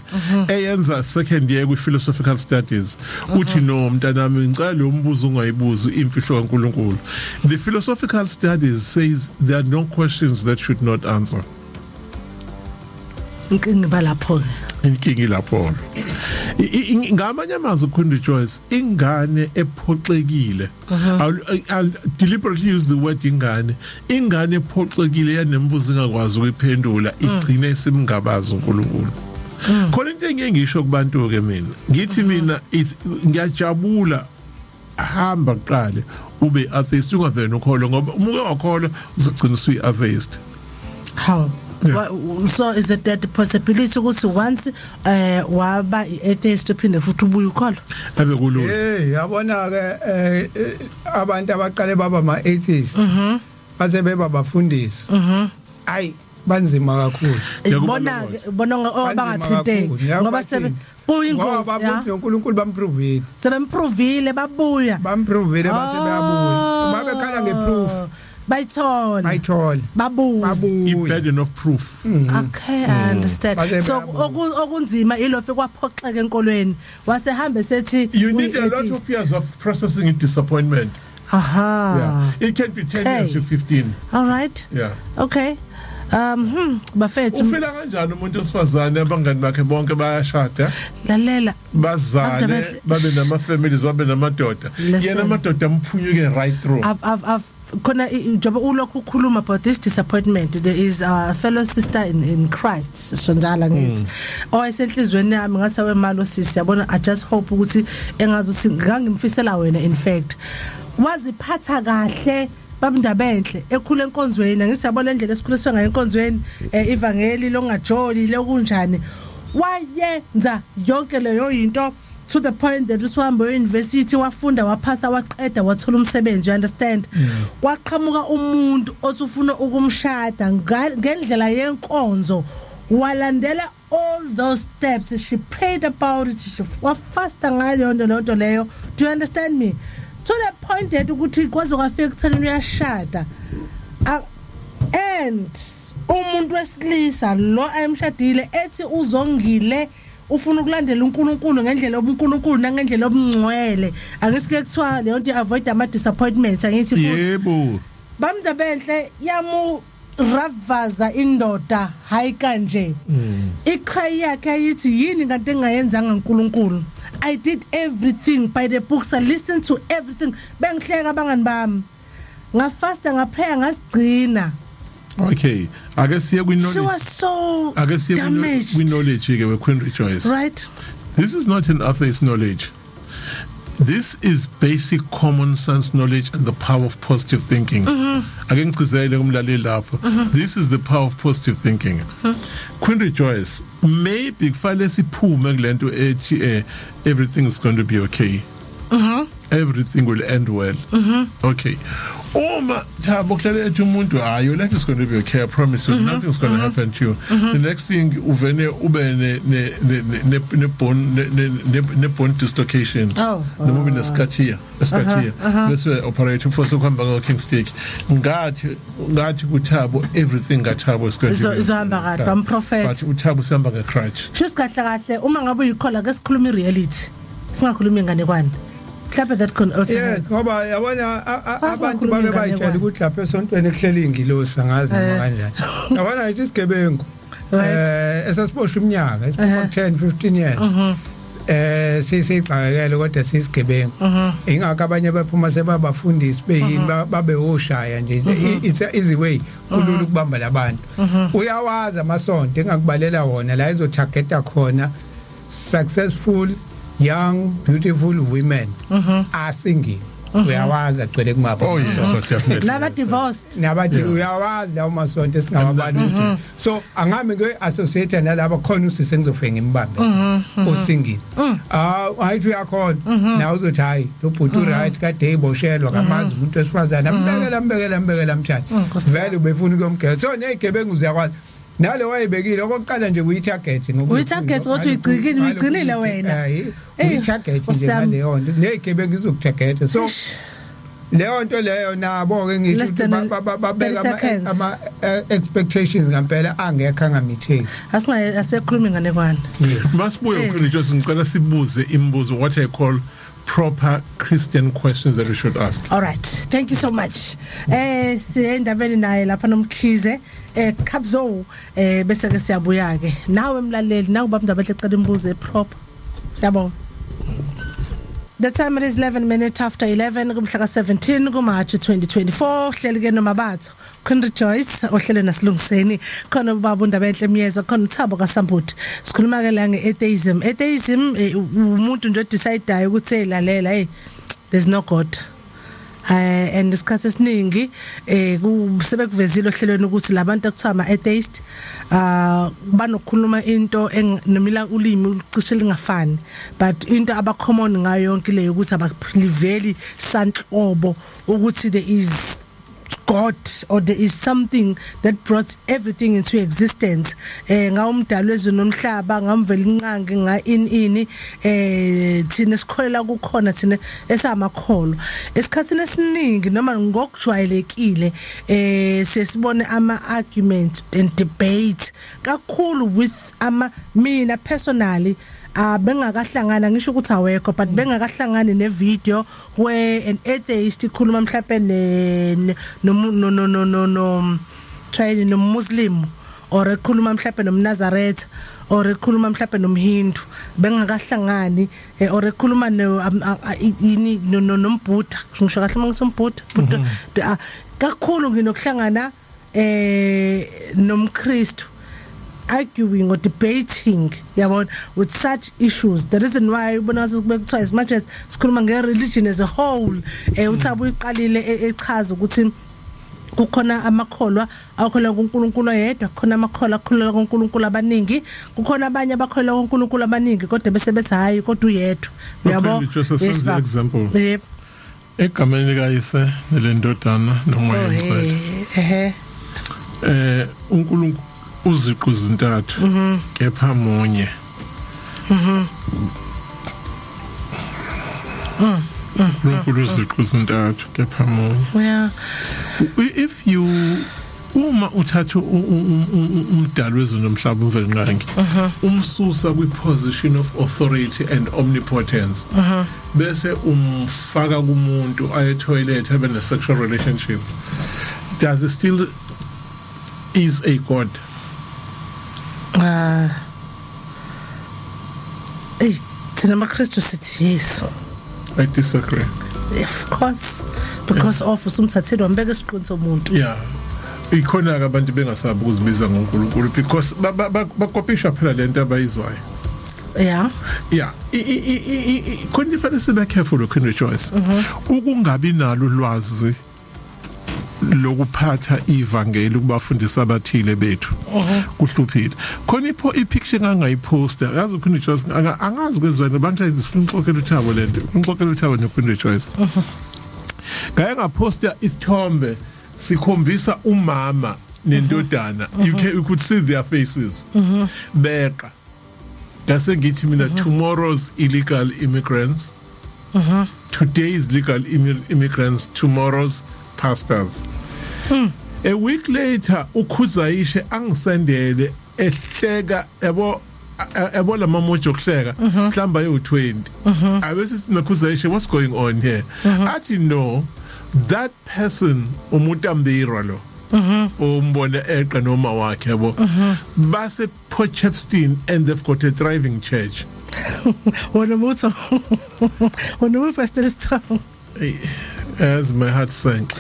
eyenza second year kwi philosophical studies uthi no mntanami ngicela lo mbuzo ungayibuza imfihlo kaNkulunkulu the philosophical studies says there are no questions that should not answer inkingi balapho ngamanye amazwi Queen Rejoice ingane ephoxekile I'll deliberately use the word ingane ephoxekile yanembuzo ingakwazi ukuphendula igcine isimngabaza uNkulunkulu khona into engisho kubantu ke mina ngithi mina ngiyajabula hamba qale ube atheist ungavena ukholo ngoba umuke wakholwa uzogcina usuyi atheist how so is it that the possibility ukuthi once waba atheist uphinde futhi ubuye ukholwa abe kulula yabona ke abantu abaqale baba ama atheist base beba bafundisi ayi banzima kakhulu bona bangathinte ngoba sebe kuyingozi ya uNkulunkulu bamprovile sebemprovile babuya bamprovile base beyabuya babekhala ngeproof bayithola babuya burden of proof okay I understand so okunzima ilofe kwaphoxeka enkolweni wasehambe sethi you need a lot of years of processing disappointment yeah it can be 10 years to 15 all right yeah okay bafethu ufila kanjani umuntu osifazane abangani bakhe bonke bayashada lalela bazane babe nama families babe namadoda yena amadoda amphunyuke right through I've khona njoba ulokhu ukhuluma about this disappointment there is a fellow sister in Christ sonjala ngithi owayesenhlizweni yami ngasawe malo sisi yabona I just hope ukuthi engazuthi ngangimfisela wena in fact waziphatha kahle babindaba enhle ekhule enkonzweni ngisiyabona indlela esikhuliswe ngayo enkonzweni ivangeli longajoli lokunjani wayenza yonke leyo into to the point that usuhamba e-university wafunda waphasa waqeda wathola umsebenzi you understand kwaqhamuka umuntu osufuna ukumshada ngendlela yenkonzo walandela all those steps she prayed about it she wafasta ngayo lonto leyo do you understand me to the point that ukuthi kwaze kwafika kuthana uyashada and umuntu wesilisa lo ayemshadile ethi uzongile ufuna ukulandela uNkulunkulu ngendlela obuNkulunkulu nangendlela obungcwele angisike kuthiwa leyo nto avoid ama disappointments angithi futhi yebo bamndabenhle yamu ravaza indoda hayi kanje icry yakhe ayithi yini kanti engayenzanga uNkulunkulu I did everything by the books I listened to everything bengihleka abangani bami ngafasta ngaphaya ngasigcina okay ake siye kwinolo she was so kwinolo ke we Queen Rejoice right this is not an atheist knowledge This is basic common sense knowledge and the power of positive thinking. This is the power of positive thinking. Queen Rejoice, maybe everything is going to be okay. Everything will end well. Okay. Your life is going to be okay. I promise you. Nothing's going to happen to you. The next thing, bone dislocation. The moving is cut here. That's where operating for so come back King Stick. Everything got trouble is going to be. I'm prophet. But utabo samba ga crutch. Just kahle uma ngabe uyikhola ke sikhuluma reality. Singakhulumi ngane kwani. Mhlawumbe that can also yes ngoba yabona abantu bake bayitshela ukuthi lapha esontweni ekuhleli ingilosi angazi noma kanjani yabona ithi isigebengu esasiboshwa iminyaka esiphuma 10-15 years sisixakekele kodwa sisigebengu ingakho abanye baphuma sebabafundisi beyini babe oshaya nje it's easy way kulula ukubamba labantu uyawazi amasonto engakubalela wona la izotargeta khona successful young beautiful women are singing uyawazi agcwele kumapha oh yes definitely laba divorced nabathi uyawazi lawo masonto esingawabantu so angami ke associate nalabo khona usise ngizofenga imbambe osingini ayithi uyakhona na uzothi hayi lo bhuti right kade eboshelwa kamazi umuntu esifazana ambekela mtshana vele ubefuna ukumgela so nezigebengu ziyakwazi nale wayebekile okokuqala nje uyitarget uyitarget othi uyigcinile wena uyitarget nje ngaleyo nto nezigebengu izokutarget so leyo nto leyo nabo ke ngisho babeka ama expectations ngempela angekho angamitheki asekhulumi ngane kwani masibuye uKristu ngicela sibuze imibuzo what I call proper Christian questions that we should ask. All right, thank you so much. Siyendabeni naye lapha nomkhize Kabzo bese ke siyabuya ke nawe emlaleli nawe baba ndaba ecela imibuzo eproper. Siyabonga. The time is 11 minutes after 11 kumhla ka 17 kuMarch 2024 hleli ke nomabatho Queen Rejoice ohlele nasilungiseni khona ubaba undaba enhle emyeza khona uThabo kaSambuthi sikhuluma ke la ngeatheism umuntu nje decideayo ukuthi elalela hey there's no god and isikhathi esiningi sebekuvezile ohlelweni ukuthi labantu ekuthiwa ama atheist banokukhuluma into nomila ulimi ucishe lingafani but into abacommon ngayo yonke leyo ukuthi ababelieveli sanhlobo ukuthi there is God or there is something that brought everything into existence ngawumdalo wezwe nomhlaba ngamvela inqangi nga ini thina sikholela kukhona thina esamakholo esikhathini esiningi noma ngokujwayelekile sesibone ama argument and debate kakhulu with mina personally bengakahlangana ngisho ukuthi awekho but bengakahlangani ne video where an atheist ikhuluma mhlawumbe no try no Muslim or ekhuluma mhlawumbe nomNazareth or ekhuluma mhlawumbe nomHindu bengakahlangani or ekhuluma nombhuda ngisho kahle mangisombhuda kakhulu nginokuhlangana nomKristu arguing or debating yabona with such issues. The reason why ubona sikubekuthiwa as much as sikhuluma nge-religion as a whole uThabo uyiqalile echaza ukuthi kukhona amakholwa akholwa kuNkulunkulu yedwa kukhona amakholwa akholwa kuNkulunkulu abaningi kukhona abanye abakholwa kuNkulunkulu abaningi kodwa bese bethi hayi kodwa uyedwa uyabo yes example yep egameni likayise nelendodana nomoya ngcwele uNkulunkulu uziqu zintathu kepha munye uNkulunkulu uziqu zintathu kepha munye yeah if you uma uthatha umdalo wezwe nomhlaba umveli nqangi umsusa kwi position of authority and omnipotence bese umfaka kumuntu aye toilet have a sexual relationship does it still is a god thina amaKristu sithi yes I disagree of course because of usumthatheli wambeka esiqinisa umuntu yeah ikhona abantu bengasabi ukuzibiza ngoNkulunkulu because bakopisha phela lento abayizwayo Yeah. Yeah, couldn't you find be careful with Queen Rejoice? Ukungabi nalo ulwazi lokuphatha ivangeli kubafundisa abathile bethu kuhluphile khona ipicture engangayiposta yazi uQueen Rejoice angazi kwezweni bantu zifuna uxoxela uthabo lento uxoxela uthabo noQueen Rejoice ngeke ngaposta isithombe sikhombisa umama nendodana you could see their faces beqa ngase ngithi mina tomorrow's illegal immigrants today's legal immigrants tomorrow's pastors. A week later ukhuzayishe angisendele ehleka ebo la mamojo kuhleka mhlamba yo20 abese nakhuzayishe what's going on here athi no that person umutambira lo umbone eqa noma wakhe yabo base Potchefstroom and they've got a thriving church wona pastor strong as my heart sank.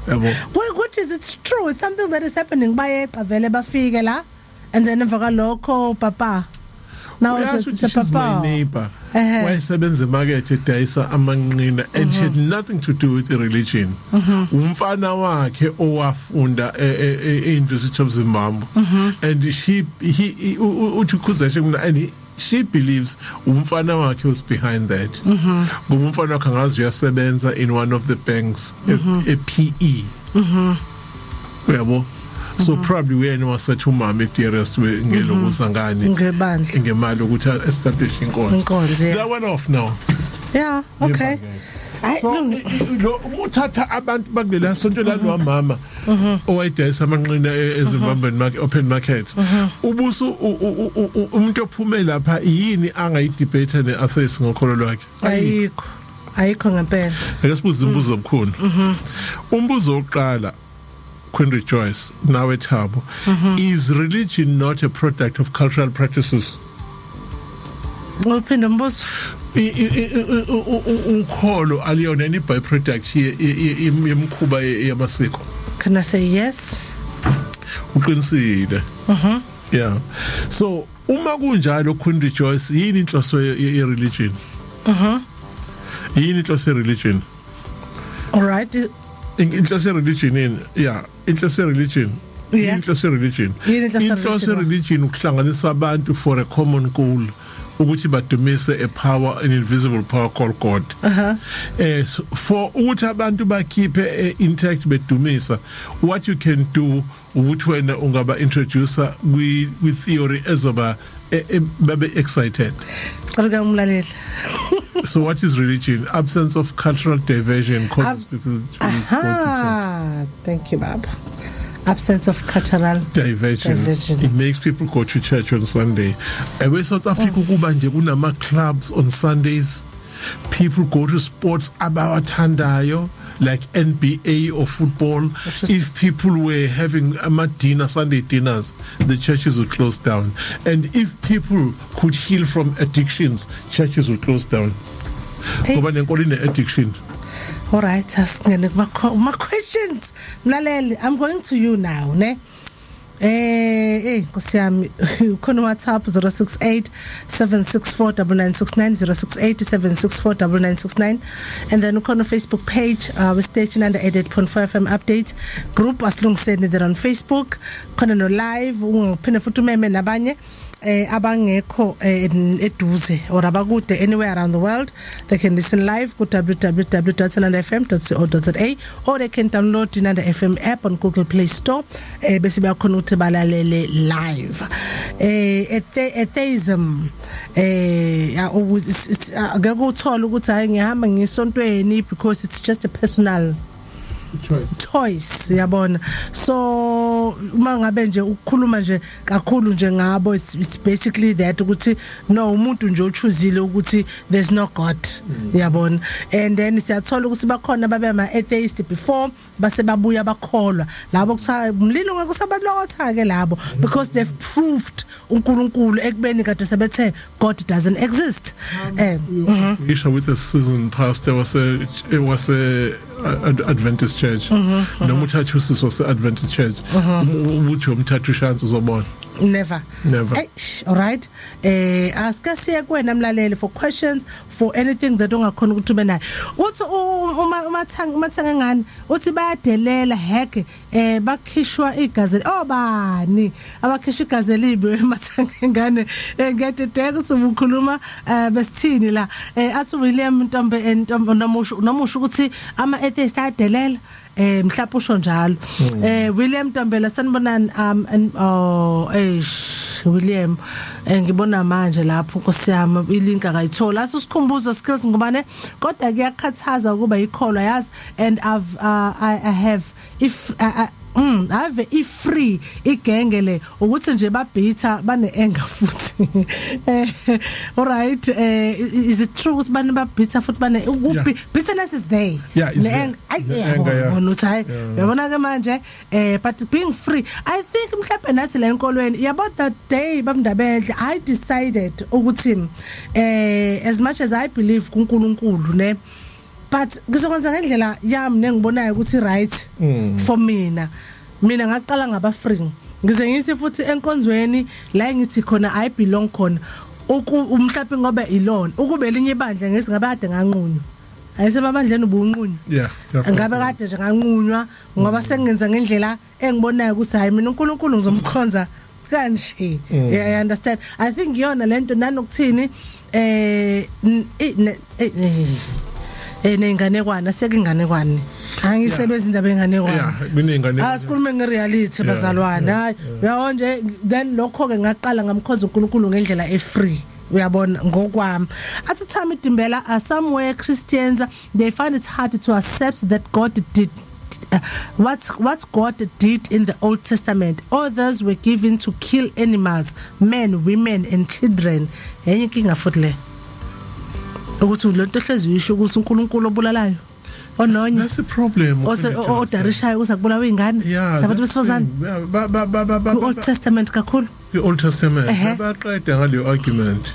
Which is it's true. It's something that is happening. Bayeqa vele bafike la and then emva lokho papa. Now she's my neighbor. Why sebenza market edayisa amanqina and she had nothing to do with the religion. Umfana wakhe owafunda e-University of Zimbabwe and he uthukuzashe mina and she believes umfana wakhe was behind that. Umfana wakhe angazi uyasebenza in one of the banks, a PE. Yabo. So probably we know such umama dearest we ngelokuzangani ngemali ukuthi establish inkonzo. That went off now. Yeah, okay. So lo umuthatha abantu bakulela sonto la lo mama owayidayisa amanqina eZimbabwe open market ubuso umuntu ophume lapha yini angayidebate neatheist ngokholo lwakhe ayikho ngempela ake sibuze umbuzo omkhulu umbuzo oqala Queen Rejoice now eThabo is religion not a product of cultural practices ngophinda umbuzo ukholo aliyona any byproduct yemkhuba yamasiko can I say yes uqinisile yeah so uma kunjalo Queen Rejoice yini inhloso ye-religion yini inhloso ye-religion all right inhloso ye-religion yeah inhloso ye-religion inhloso ye-religion inhloso ye-religion ukuhlanganisa abantu for a common goal ukuthi badumise a power an invisible power called God so for ukuthi abantu bakhiphe intact bedumisa what you can do ukuthi wena ungaba introducer with theory ezoba babe excited so what is religion absence of cultural diversion causes people to thank you Bab absence of cultural diversion. It makes people go to church on Sunday. Ewe South Africa kuba nje kunama clubs on Sundays. People go to sports abawathandayo like NBA or football. If people were having Sunday dinners, the churches would close down. And if people could heal from addictions, churches would close down. Kuba nenkolini addiction. All right, my questions. Mlaleli, I'm going to you now, ne? Nkosi yami, ukhona WhatsApp 068-764-9969 and then ukhona Facebook page we station under 88.4 FM update group asilungiseni there on Facebook khona no live ungaphinde futhi umeme nabanye abangekho eduze or abakude anywhere around the world they can listen live ku www.nandfm.co.za or they can download the Nanda FM app on Google Play Store bese bayakhona ukuthi balalele live atheism ngeke uthola ukuthi hayi ngihamba ngisontweni because it's just a personal choice uyabona so uma ngabe nje ukukhuluma nje kakhulu nje ngabo it's basically that ukuthi no umuntu nje uchuzile ukuthi there's no God uyabona and then siyathola ukuthi bakhona babe ama atheist before base babuya bakholwa labo kuthiwa umlilo ngakusabalokotha ke labo because they've proved uNkulunkulu ekubeni kade sebethe God doesn't exist with a season past there was a Adventist church no muthathu was Adventist church ubuthi umthathu chance uzobona Never. All right. Ask us here kwena mlaleli for questions for anything that ungakhona ukuthi ube nayo. Uthi umathanga ngani uthi bayadelela heck bakhishwa igazeli obani abakhishwa igazeli libe mathanga ngane ngiyadedeka ukuthi ukhuluma besithini la athi William Ntombe nomusho ukuthi ama atheists ayadelela mhlawumbe usho njalo William Ntombela sanibonani William ngibona manje lapho nkosiyami ilink akayithola asikhumbuzo skills ngubane kodwa kuyakhathaza ukuba ikholwa yazi and I have ave free igengele ukuthi nje babhitha bane anger futhi all right is it true ukuthi bane babhitha futhi bane bitterness is there yabona ke manje but being free I think mhlawumbe nathi la enkolweni about that day bamndabedle I decided ukuthi as much as I believe kuNkulunkulu ne but ngizokwenza ngendlela yami nengibonayo ukuthi right for mina ngaqala ngaba free ngize ngithi futhi enkonzweni la ngithi khona I belong khona umhlawumbe ngoba ilona ukube elinye ibandla ngesingabe kade nganqunywa ayisebabandleni ubunqunywa ngabe kade nje nganqunywa ngoba sengenza ngendlela engibonayo ukuthi hayi mina uNkulunkulu ngizomkhonza kanje I understand I think yona lento nanokuthini nenganekwana sekinganekwane angisebenza indaba enganekwana kunengane asikhulume ngereality bazalwana hayi uyabona nje then lokho ke ngaqala ngamkhoza uNkulunkulu ngendlela efree uyabona ngokwami athi Thami Dimbela somewhere Christians they find it hard to accept that God did what God did in the Old Testament. Others were given to kill animals, men, women and children. Enye inkinga futhi le ukuthi lo nto hlezi yisho ukuthi uNkulunkulu obulalayo ononye that's the problem odarishayo kusakubulawa ingane abantu besifazane Old Testament kakhulu the Old Testament baqeda ngale argument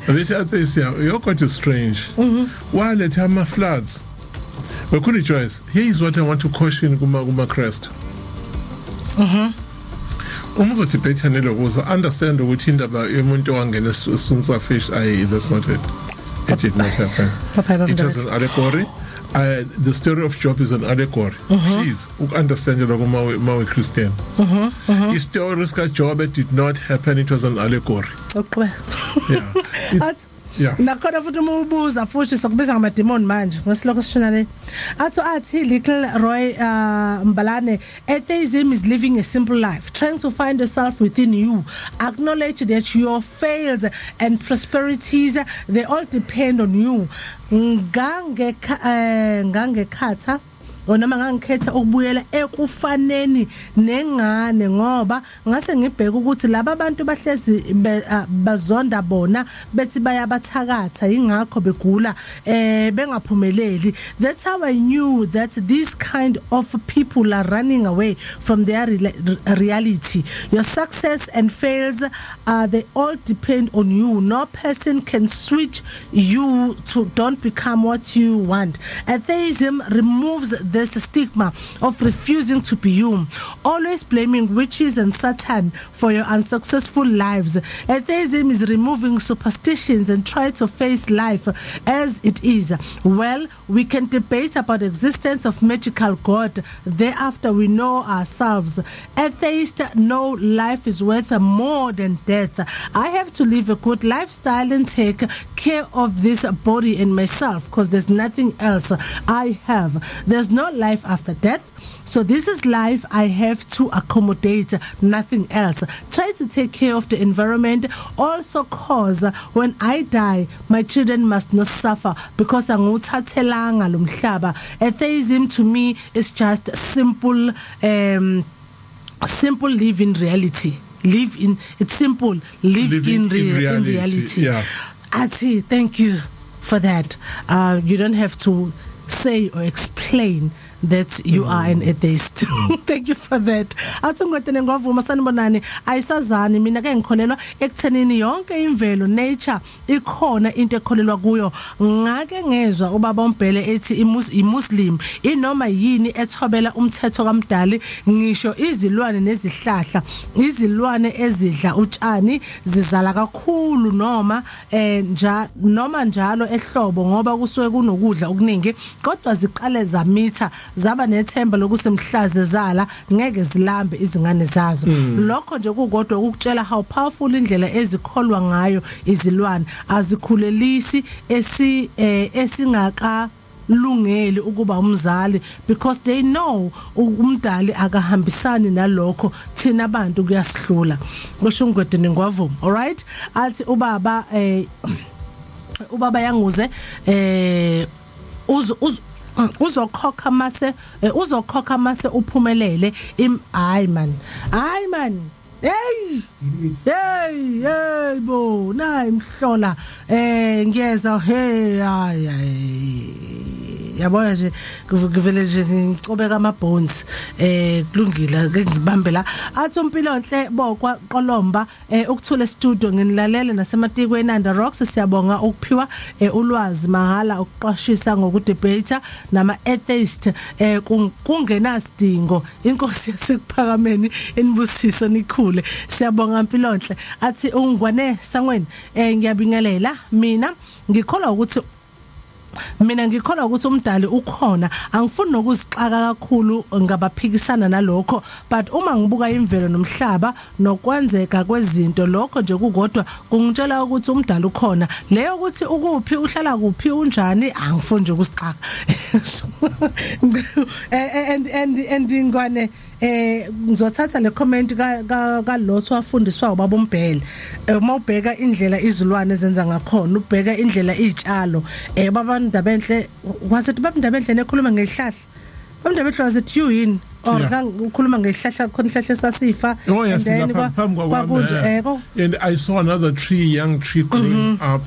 abethi atheist your God is strange why let him floods but could choice here is what I want to caution kuma Christ umuzo debate nelo ukuze understand ukuthi indaba yomuntu owangena esunsa fish that's not it. It did not happen. It was an allegory. The story of Job is an allegory. Please understand lokho mawe Christian. The story of Job did not happen. It was an allegory. Nakhona futhi umubuza futhi sokubiza ngamademon manje ngesiloko sishona le athi Little Roy Mbalane atheism is living a simple life trying to find yourself within you acknowledge that your fails and prosperities they all depend on you ngangekhatha noma ngangikhetha ukubuyela ekufaneni nengane ngoba ngase ngibheka ukuthi laba abantu bahlezi bazonda bona bethi bayabathakatha ingakho begula bengaphumeleli. That's how I knew that these kind of people are running away from their reality. Your success and fails they all depend on you. No person can switch you to don't become what you want. Atheism removes this stigma of refusing to be you, always blaming witches and Satan for your unsuccessful lives. Atheism is removing superstitions and try to face life as it is. Well, we can debate about the existence of magical God. Thereafter, we know ourselves. Atheists know life is worth more than death. I have to live a good lifestyle and take care of this body and myself because there's nothing else I have. There's no life after death. So this is life I have to accommodate, nothing else. Try to take care of the environment. Also cause when I die, my children must not suffer because anguthathelanga lo mhlaba. Atheism to me is just simple live in reality. It's simple. Live in reality. Yeah. Ati, thank you for that. You don't have to say or explain that you are an atheist. Thank you for that. Athi ngwetene ngwavuma sanibonani ayisazani mina ke ngikholelwa ekuthenini yonke imvelo nature ikhona into ekholelwa kuyo ngake ngezwa ubaba uMbhele ethi imuslim inoma yini ethobela umthetho kaMdali ngisho izilwane nezihlahla izilwane ezidla utshani zizala kakhulu noma noma njalo ehlobo ngoba kusuke kunokudla okuningi kodwa ziqale zamitha zaba nethemba lokuthi mhlaze zala ngeke zilambe izingane zazo lokho nje kukodwa ukutshela how powerful indlela ezikholwa ngayo izilwane azikhulelisi esingaka lungeli ukuba umzali because they know umdali akahambisani nalokho thina abantu kuyasihlula kusho ngwedene ngwavuma all right athi ubaba yanguze uzokhokha mase uphumelele hayi man hey bo nayi mhlola ngiyeza hey yabona nje kuvele nje ngicobeka ama bones kulungile ke ngibambe la athi umpilonhle bokwa Qolomba ukuthula studio nginilalela nasematikweni Nanda Rocks siyabonga ukuphiwa ulwazi mahala ukuqashisa ngokudebate nama atheist kungenasidingo inkosi yasekuphakameni enibusiso nikhule siyabonga mpilonhle athi ungwane sangweni ngiyabingelela mina ngikholwa ukuthi umdali ukhona angifuni nokuzixaka kakhulu ngabaphikisana nalokho but uma ngibuka imvelo nomhlaba nokwenzeka kwezinto lokho nje kukodwa kungitshela ukuthi umdali ukhona leyo ukuthi ukuphi uhlala kuphi unjani angifuni nje ukusixaka and ingwane ngizothatha le comment ka Lotho wafundiswa ubaba uMbhele uma ubheka indlela izilwane ezenza ngakhona ubheka indlela izitshalo baba Ndabenhle was it baba Ndabenhle nekhuluma ngehlahla baba Ndabenhle was it you in or ukhuluma ngehlahla khona ihlahla sasifa and I saw another young tree growing up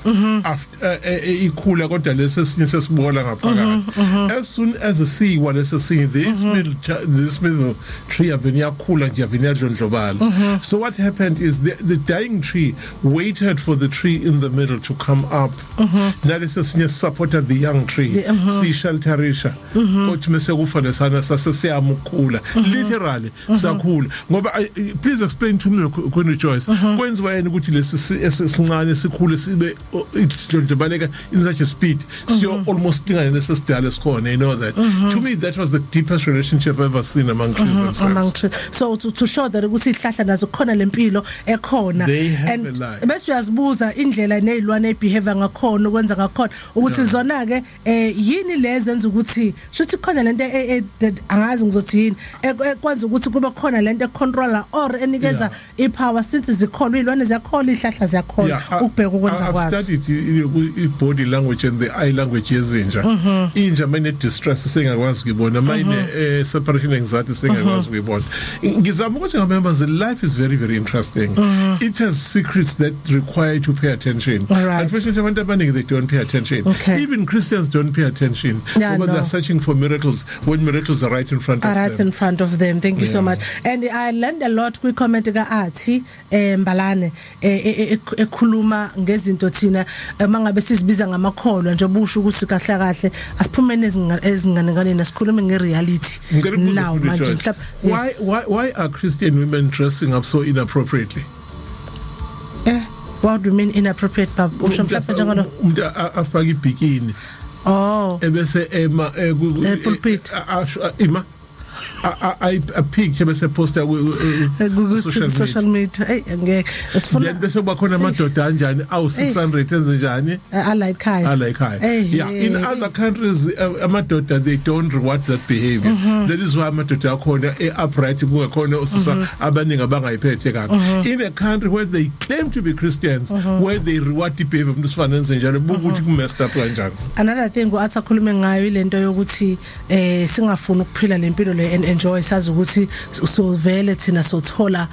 after ikhula kodwa lesesinye sesibola ngaphakathi as soon as the sea walesesini this middle tree avenia khula nje avenia dlondlobala so what happened is the dying tree waited for the tree in the middle to come up nalesesinye supported the young tree sea shelterisha kodwa mase kufana sana sasesiyamkhula literally sakhula ngoba please explain to me Queen Joyce kwenziwa yini ukuthi lesincane sikhule sibe idlondlobaleka in such a speed so almost lingane nesidala sikhona you know that to me that was the deepest relationship I've ever seen among trees themselves so to show that ukuthi ihlahla nazo khona lempilo ekhona and bese uyazibuza indlela nezilwane behavior ngakhona ukwenza ngakhona ukuthi zona ke yini lezenza ukuthi shothi khona lento angazi ngizothi yini ekwenza ukuthi kube khona lento econtroller or enikeza ipower since zikhona izilwane ziyakhola ihlahla ziyakhola ukubheka ukwenza kwazo I've studied body language and the eye language yezinja inja mine distress sengakwazi ukubona mine separation anxiety sengakwazi ukubona ngizama ukuthi ngamember the life is very very interesting it has secrets that require to pay attention unfortunately abantu abaningi they don't pay attention even Christians don't pay attention but they're searching for miracles when miracles are right in front of them. Thank you so much. And I learned a lot kwi comment ka athi Mbalane ekhuluma ngezinto thina mangabe sizibiza ngamakholwa nje busho ukuthi kahle kahle asiphumene ezinganekane nasikhuluma ngereality now manje why are Christian women dressing up so inappropriately? What do you mean inappropriate bab mhlawumbe njengalo umuntu afaka ibikini ebese pulpit I picture bese poster social media ngeke sifuna bese bakhona amadoda kanjani awu 600 ezenjani like high yeah in other countries amadoda they don't reward that behavior that is why amadoda akhona upright kungekhona usisa abaningi abangayiphethe kahle in a country where they claim to be Christians where they reward the behavior umuntu sifana enzenjalo bukuthi ku messed up kanjani another thing athi akhulume ngayo ilento yokuthi singafuni ukuphila lempilo le and enjoy sazi ukuthi sovele thina sothola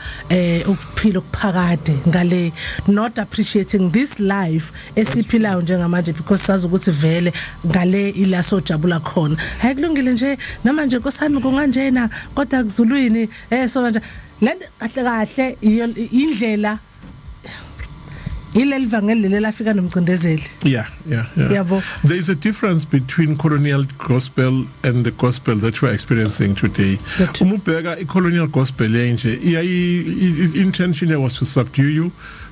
ukuphila okuphakade ngale, not appreciating this life esiphilayo njengamanje because sazi ukuthi vele ngale ila sojabula khona. Hayi kulungile nje namanje nkosami kunganjena kodwa kuzulwini so manje lento kahle indlela ileli vangeli lelafika nomcindezeli. Yeah. Yabo. There is a difference between colonial gospel and the gospel that we are experiencing today. Umubheka i-colonial gospel nje intention was to subdue you,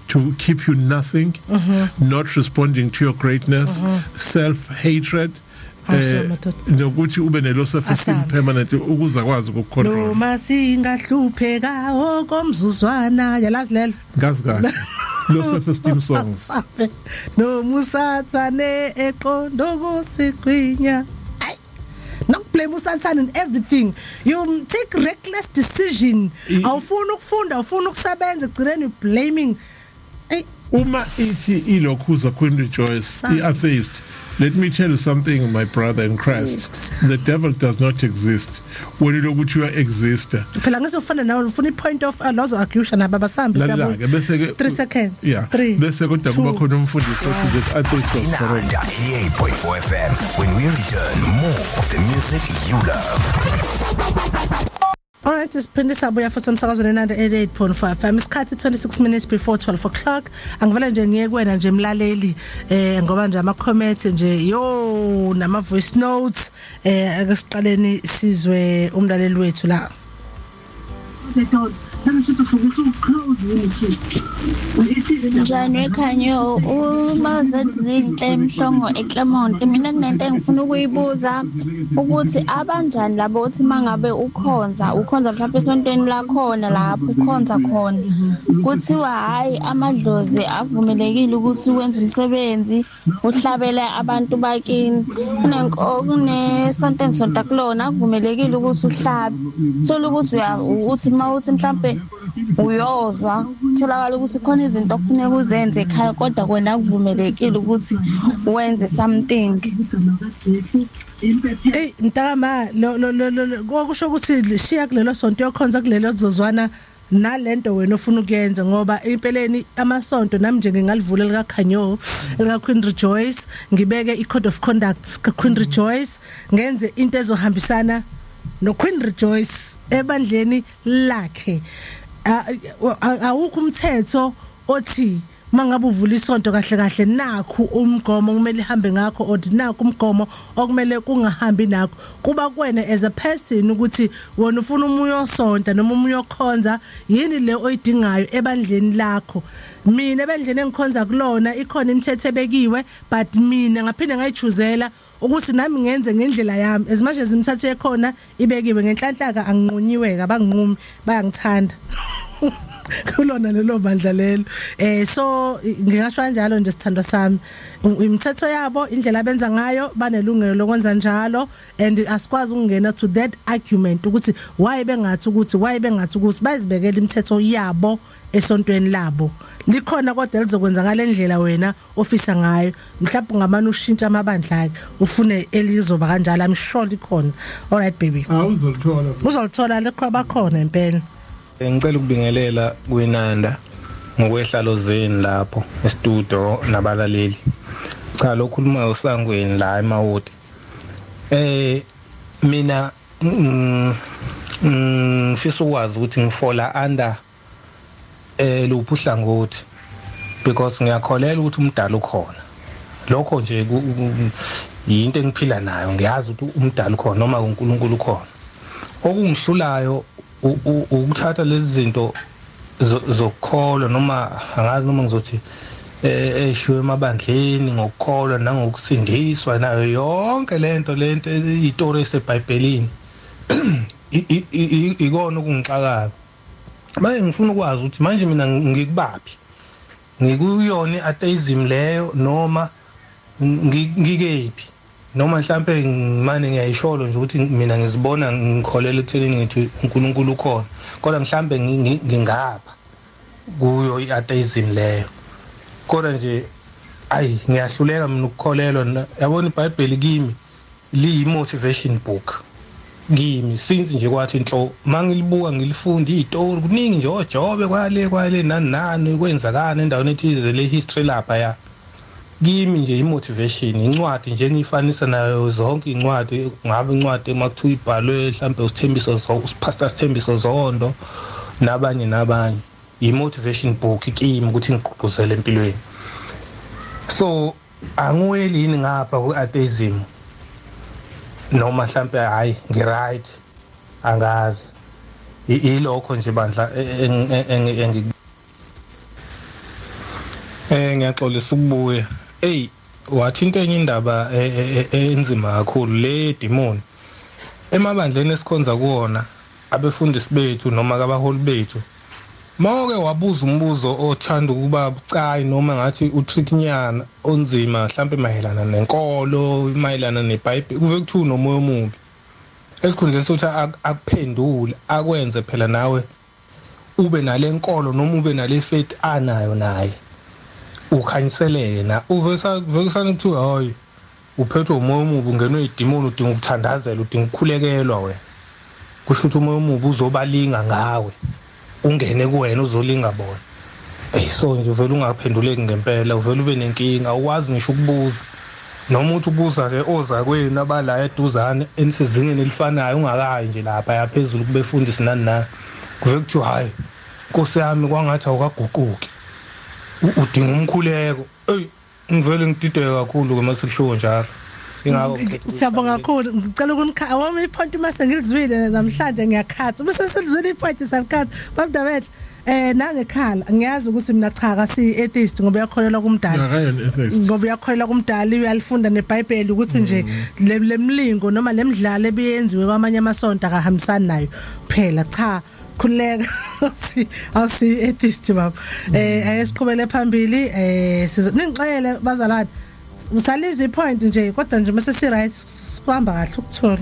to keep you nothing, not responding to your greatness, self-hatred. Nokuthi ube ne-low self-esteem permanent ukuze kwazi ukucontrol. Noma singahlupheka okomzuzwana yalazi lelo. Ngazi kahle. Low self-esteem songs. No musathane eqondo kusigwinya. Not blame usathane in everything. You take reckless decision. Awufuna ukufunda, awufuna ukusebenza, ugcine blaming. Uma ithi ilokhuza Queen Rejoice, i-atheist. Let me tell you something, my brother in Christ. The devil does not exist. When you look you exist. Phela ngisofana nawe ufuna i-point of lozo accusation nababa sambi siyabo. 3 seconds. Yeah. 3. Bese kodwa kuba khona umfundisi othi that atheist was correct. 88.4 FM. When we return, more of the music you love. All right, siphinde sabuya for somsakazo 88.5 FM. Isikhathi 26 minutes before 12 o'clock. Angivela nje ngiye kuwena nje mlaleli ngoba nje ama comment nje yo nama voice notes akasiqaleni sizwe umlaleli wethu la. Njani ekhanyo umazenzinhle emhlongo eClermont. Mina kunento engifuna ukuyibuza ukuthi abanjani labo uthi mangabe ukhonza mhlawumbe esontweni lakhona lapho ukhonza khona kuthiwa hayi amadlozi akuvumelekile ukuthi wenze umsebenzi uhlabela abantu bakini kunesonto engisonta kulona akuvumelekile ukuthi uhlabe sola ukuthi uthi mawuthi mhlawumbe uyozwa tholakala ukuthi khona izinto okufanele uzenze ekhaya kodwa kwena akuvumelekile ukuthi wenze something. Mntama lo kusho ukuthi shiya kulelo sonto yokhonza kulelo zozwana nalento wena ufuna ukuyenza ngoba impeleni amasonto nami nje ngingalivula likakhanyo lika Queen Rejoice ngibeke i-code of conduct ka Queen Rejoice ngenze into ezohambisana no Queen Rejoice ebandleni lakhe. Awukho umthetho othi mangabe uvula isonto kahle nakho umgomo kumele ihambe ngakho or nakho umgomo okumele kungahambi nakho kuba kuwena as a person ukuthi wona ufuna umoya osonta noma umoya okhonza yini le oyidingayo ebandleni lakho. Mina ebandleni engikhonza kulona ikhona imithetho ebekiwe but mina ngaphinde ngayichuzela ukuthi nami ngenze ngendlela yami as much as imithetho ekhona ibekiwe ngenhlanhlaka anginqunyiwe abanginqumi bayangithanda kulona lelo bandla lelo so ngingasho kanjalo nje sithandwa sami imithetho yabo indlela abenza ngayo banelungelo lokwenza njalo and asikwazi ukungena to that argument ukuthi why bengathi ukuthi bazibekela imithetho yabo esontweni labo likhona kodwa elizokwenza ngalendlela wena ofisa ngayo mhlawumbe ngamani ushintsha amabandla akhe ufune elizoba kanjalo I'm sure likhona. All right baby uzolithola lekho bakhona impela. Ngicela ukubingelela kuNanda ngokwehlalo zeni lapho e-studio nabalaleli. Cha lo khuluma usangweni la eMawoti. Mina ngifisa ukwazi ukuthi ngifola under luphu hlangothi because ngiyakholela ukuthi umdala ukhona. Lokho nje yinto engiphila nayo ngiyazi ukuthi umdala ukhona noma uNkulunkulu ukhona. Okungihlulayo ukuthatha lezi zinto zokukholwa noma angazi noma ngizothi eshiwe emabandleni ngokukholwa nangokusindiswa nayo yonke lento izitori eseBhayibhelini ikona okungixakayo. Manje ngifuna ukwazi ukuthi manje mina ngikubaphi ngikuyona atheism leyo noma ngikephi noma mhlambe ngimane ngiyayisholo nje ukuthi mina ngizibona ngikholela ekutheleni ngithi uNkulunkulu ukhona kodwa mhlambe ngingapha kuyo iatheism leyo kodwa nje ngiyahluleka mina ukukholelwa yabona iBhayibheli kimi liyi motivation book kimi since nje kwathi inhlo mangilibuka ngilifunda izitori kuningi nje ojobe kwale nani kwenzakana endaweni ethize le history lapha ya kimi nje imotivation incwadi nje engifanisa nayo zonke incwadi ngabe incwadi emakuthiwa ibhalwe mhlambe usipastor Sithembiso Zondo nabanye i-motivation book kimi ukuthi ngigqugquzele empilweni. So angiweli yini ngapha ku-atheism noma mhlambe hayi ngiright angazi ilokho nje bandla ngiyaxolisa ukubuya. Wathi into enye indaba enzima kakhulu le demon emabandleni esikhonza kuona abefundisi bethu noma kabaholi bethu mawuke wabuza umbuzo othanda ukuba bucayi noma ngathi utricknyana onzima mhlambe mayelana nenkolo mayelana neBhayibheli kuve kuthiwa nomoya omubi esikhundleni sokuthi akuphendule akwenze phela nawe ube nalenkolo noma ube nale faith anayo naye ukhanyiseleke na uvesana kuthiwa hayi uphethwe umoya omubi ungenwe idemon udinga ukuthandazela udinga ukukhulekelwa wena kusho ukuthi umoya omubi uzobalinga ngawe ungene kuwena uzolinga bona. So nje uvela ungaphenduleki ngempela uvela ube nenkinga ukwazi ngisho ukubuza noma uthi ubuza ke oza kwenu abala eduzane enisezingeni elifanayo ungakayi nje lapha yaphezulu kubefundisi nani kuve kuthiwa hayi Nkosi yami kwangathi awukaguquki udinga umkhuleko. Ngivele ngidideka kakhulu ke mase kusho njalo. Ingakho siyabonga kakhulu ngicela ukunikha wami ipoint mase ngilizwile namhlanje ngiyakhatha bese selizwile ipoint salikhatha babudabethe nangekhala ngiyazi ukuthi mina cha ka si atheist ngoba yakholelwa kumdali ngoba yakholelwa kumdali uyalifunda neBhayibheli ukuthi nje lemlingo noma lemidlalo ebiyenziwe kwamanye amasonto akahambisani nayo phela cha khuleka awusi atheist baba ayesiqhubele phambili ningixele bazalwane usalizwe ipoint nje kodwa nje mase si right sikwamba kahle ukuthola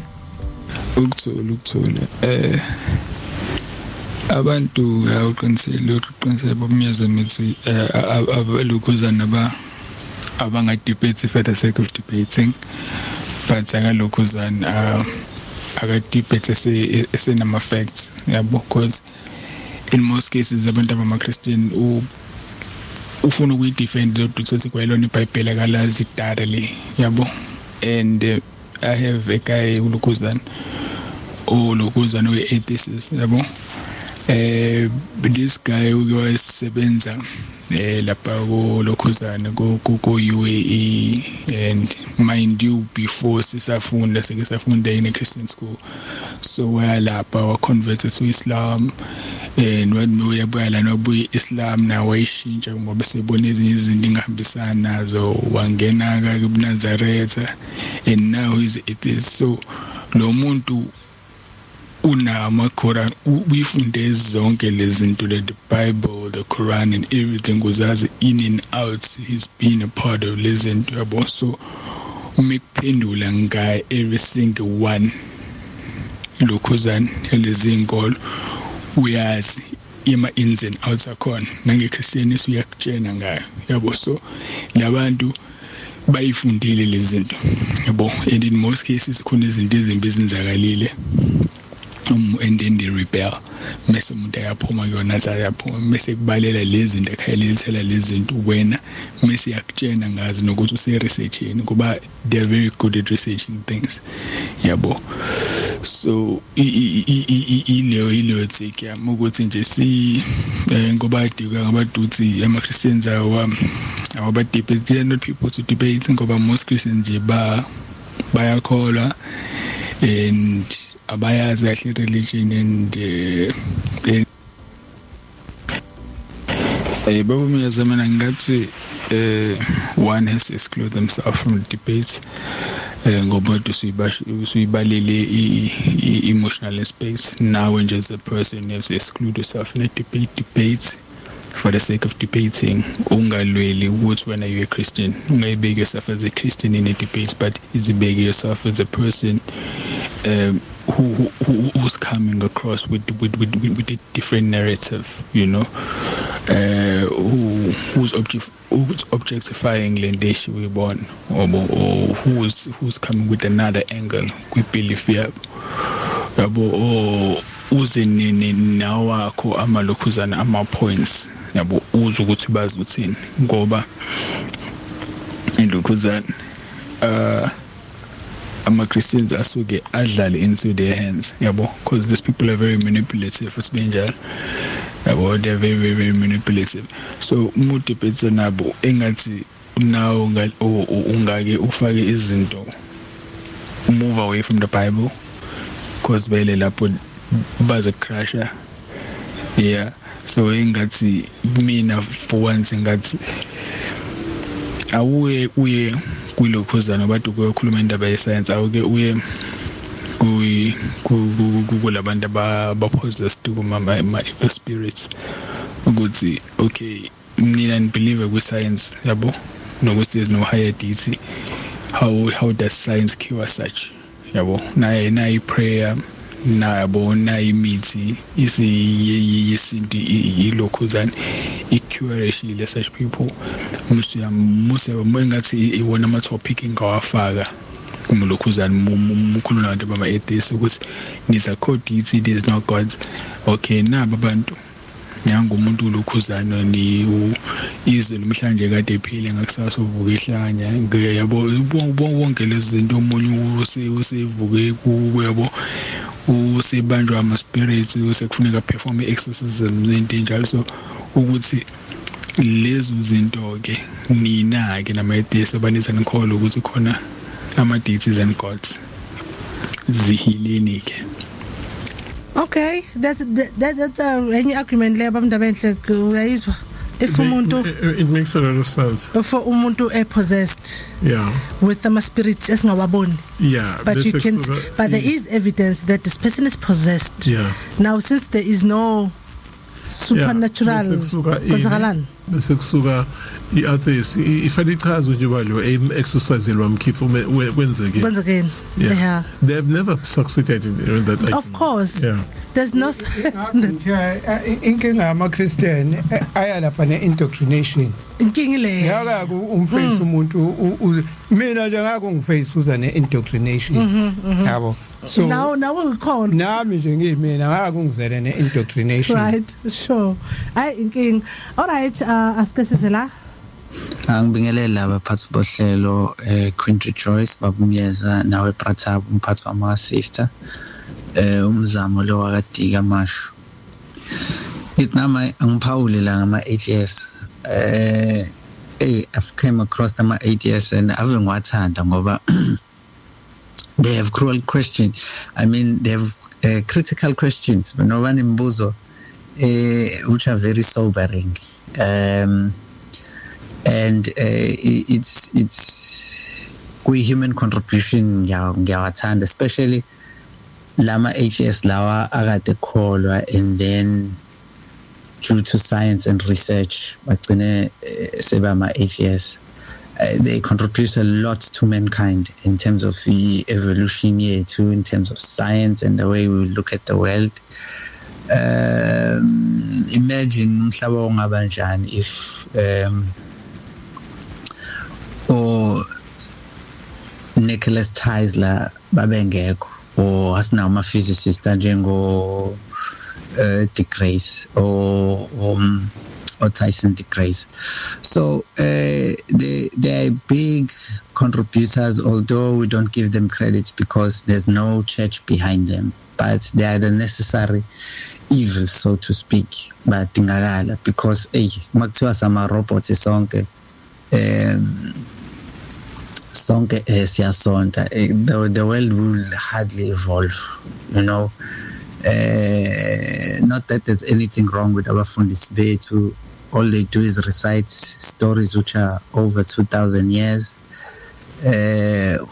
abantu uqinisele bomyeza mithi abalukuzana abanga debate for the sake of debating but akalukuzana aka debate esenama facts yabo because in most cases abantu abama Christian ufuna ukuyidefend ukuthi kwayilona iBhayibheli akalazi thoroughly yabo and I have a guy ulukuzana we-atheist yabo this guy uyosebenza lapha lokhuzana ko UAE and mind you before sisafunda in a Christian school so lapha wa converted to Islam and wabuya lana wabuya Islam na wayishintsha ngoba sebona ezinye izinto ingahambisana nazo wangena ka Nazareth and now he's atheist. So lo muntu unama Quran uyifunde zonke lezinto the Bible, the Quran and everything uzazi in and out. He's been a part of lezinto yabo so umekuphendula ngaye every single one lokhuzana lezinkolo uyazi ima ins and outs akhona nangeChristianism uyakutshena ngayo yabo so labantu bayifundile lezinto yabo and in most cases khona izinto ezimbi ezenzakalile and then they rebel mase umuntu ayaphuma kuyona ayaphuma mase kubalela lezinto ekhayelithela lezinto wena mase yakutshena ngazi nokuthi use researching ngoba they are very good at researching things yabo so ilo take yami ukuthi nje si ngoba adika ngabaduthi ama Christians aba debate not people to debate ngoba most Christians nje bayakholwa and abayazi kahle religion and baba mina ngathi one has to exclude themselves from the debate ngoba usibalele emotional space now when just a person has to exclude yourself in a debate for the sake of debating ungalweli ukuthi when you're a Christian ungayibeki yourself as a Christian in a debate but izibeki yourself as a person who's coming across with a different narrative, you know, who's objectifying Lendeshi we born or who's coming with another angle with belief yabo uze nawakho amalokhuzana ama-points yabo uze ukuthi bazi uthini ngoba ilokhuzana ama-Christians asuke adlale into their hands yabo because these people are very manipulative esibenjalo yabo they're very very very manipulative so umuntu ebhethe nabo engathi nawo ungake ufake izinto move away from the Bible because vele lapho baza crasher yeah so engathi mina for once engathi awuye kulokhuzana abantu kuyokhuluma indaba ye-science awuke uye kulabantu abapossessed kuma-evil spirits ukuthi okay mina nibelieve kwi-science yabo nokuthi there's no higher deity how does science cure such yabo nayi prayer nabo nayimithi yesintu ilokhuzana icureshile such people muse mengathi iwona ama-topic ingawafaka umlokhuzana mukhuluma nabantu bama-atheist ukuthi nisa deity there is no God okay nabo abantu nyanga umuntu ulokhuzana ni izwe namhlanje kade ephile ngakusasa uvuka ihlanya yabo bonke lezi zinto omunye usevuke kuwe yabo usebanjwa ama-spirits usekufuneka perform i-exorcism into enjalo so ukuthi lezo zinto-ke nina-ke nama-atheists abanisa nikholwa ukuthi khona ama-deities and gods zihileni-ke. Okay, that's any argument le abamndabenhle uyayizwa if umuntu it makes a lot of sense for umuntu possessed yeah with some spirits esingawaboni yeah but you can but there is evidence that this person is possessed yeah now since there is no supernatural konzakalani bese kusuka i-atheist ifana ichazo nje balo exercise lwamkhipha kwenzekeni yeah they have never succeeded in that argument. Of course yeah there's no inkinga ama-Christian ayalapha ne-indoctrination inkinga ile ngaka umface umuntu mina nje ngako ngiface uza ne-indoctrination yabo so now ngikhona nami nje ngimina ngako ngizele ne-indoctrination right sure ay inkinga all right asike sizela angibingelele abaphathi bohlelo Quintry Joyce babumyeza nawe Pratap umphathi wama-safety umzamo lo wakadika masho itnama angiphawule la ngama-atheists I've came across them 8 years and ave ngiwathanda ngoba they have cruel questions. I mean they have critical questions but no one imbuzo which are very sobering and it's human contribution ngiyawathanda especially lama atheists lawa akade kholwa and then due to science and research bagcine sebama atheists they contribute a lot to mankind in terms of the evolution yethu in terms of science and the way we look at the world. Imagine umhlaba ungaba njani if or Nikola Tesla babengekho or asinawo ama-physicist njengo de Grace or Tyson de Grace. So they are big contributors, although we don't give them credit because there's no church behind them. But they are the necessary evil, so to speak. But tingakala because makuthiwa sama robots sonke siyasonta the world will hardly evolve, you know. Not that there's anything wrong with abafundisi bethu. All they do is recite stories which are over 2,000 years,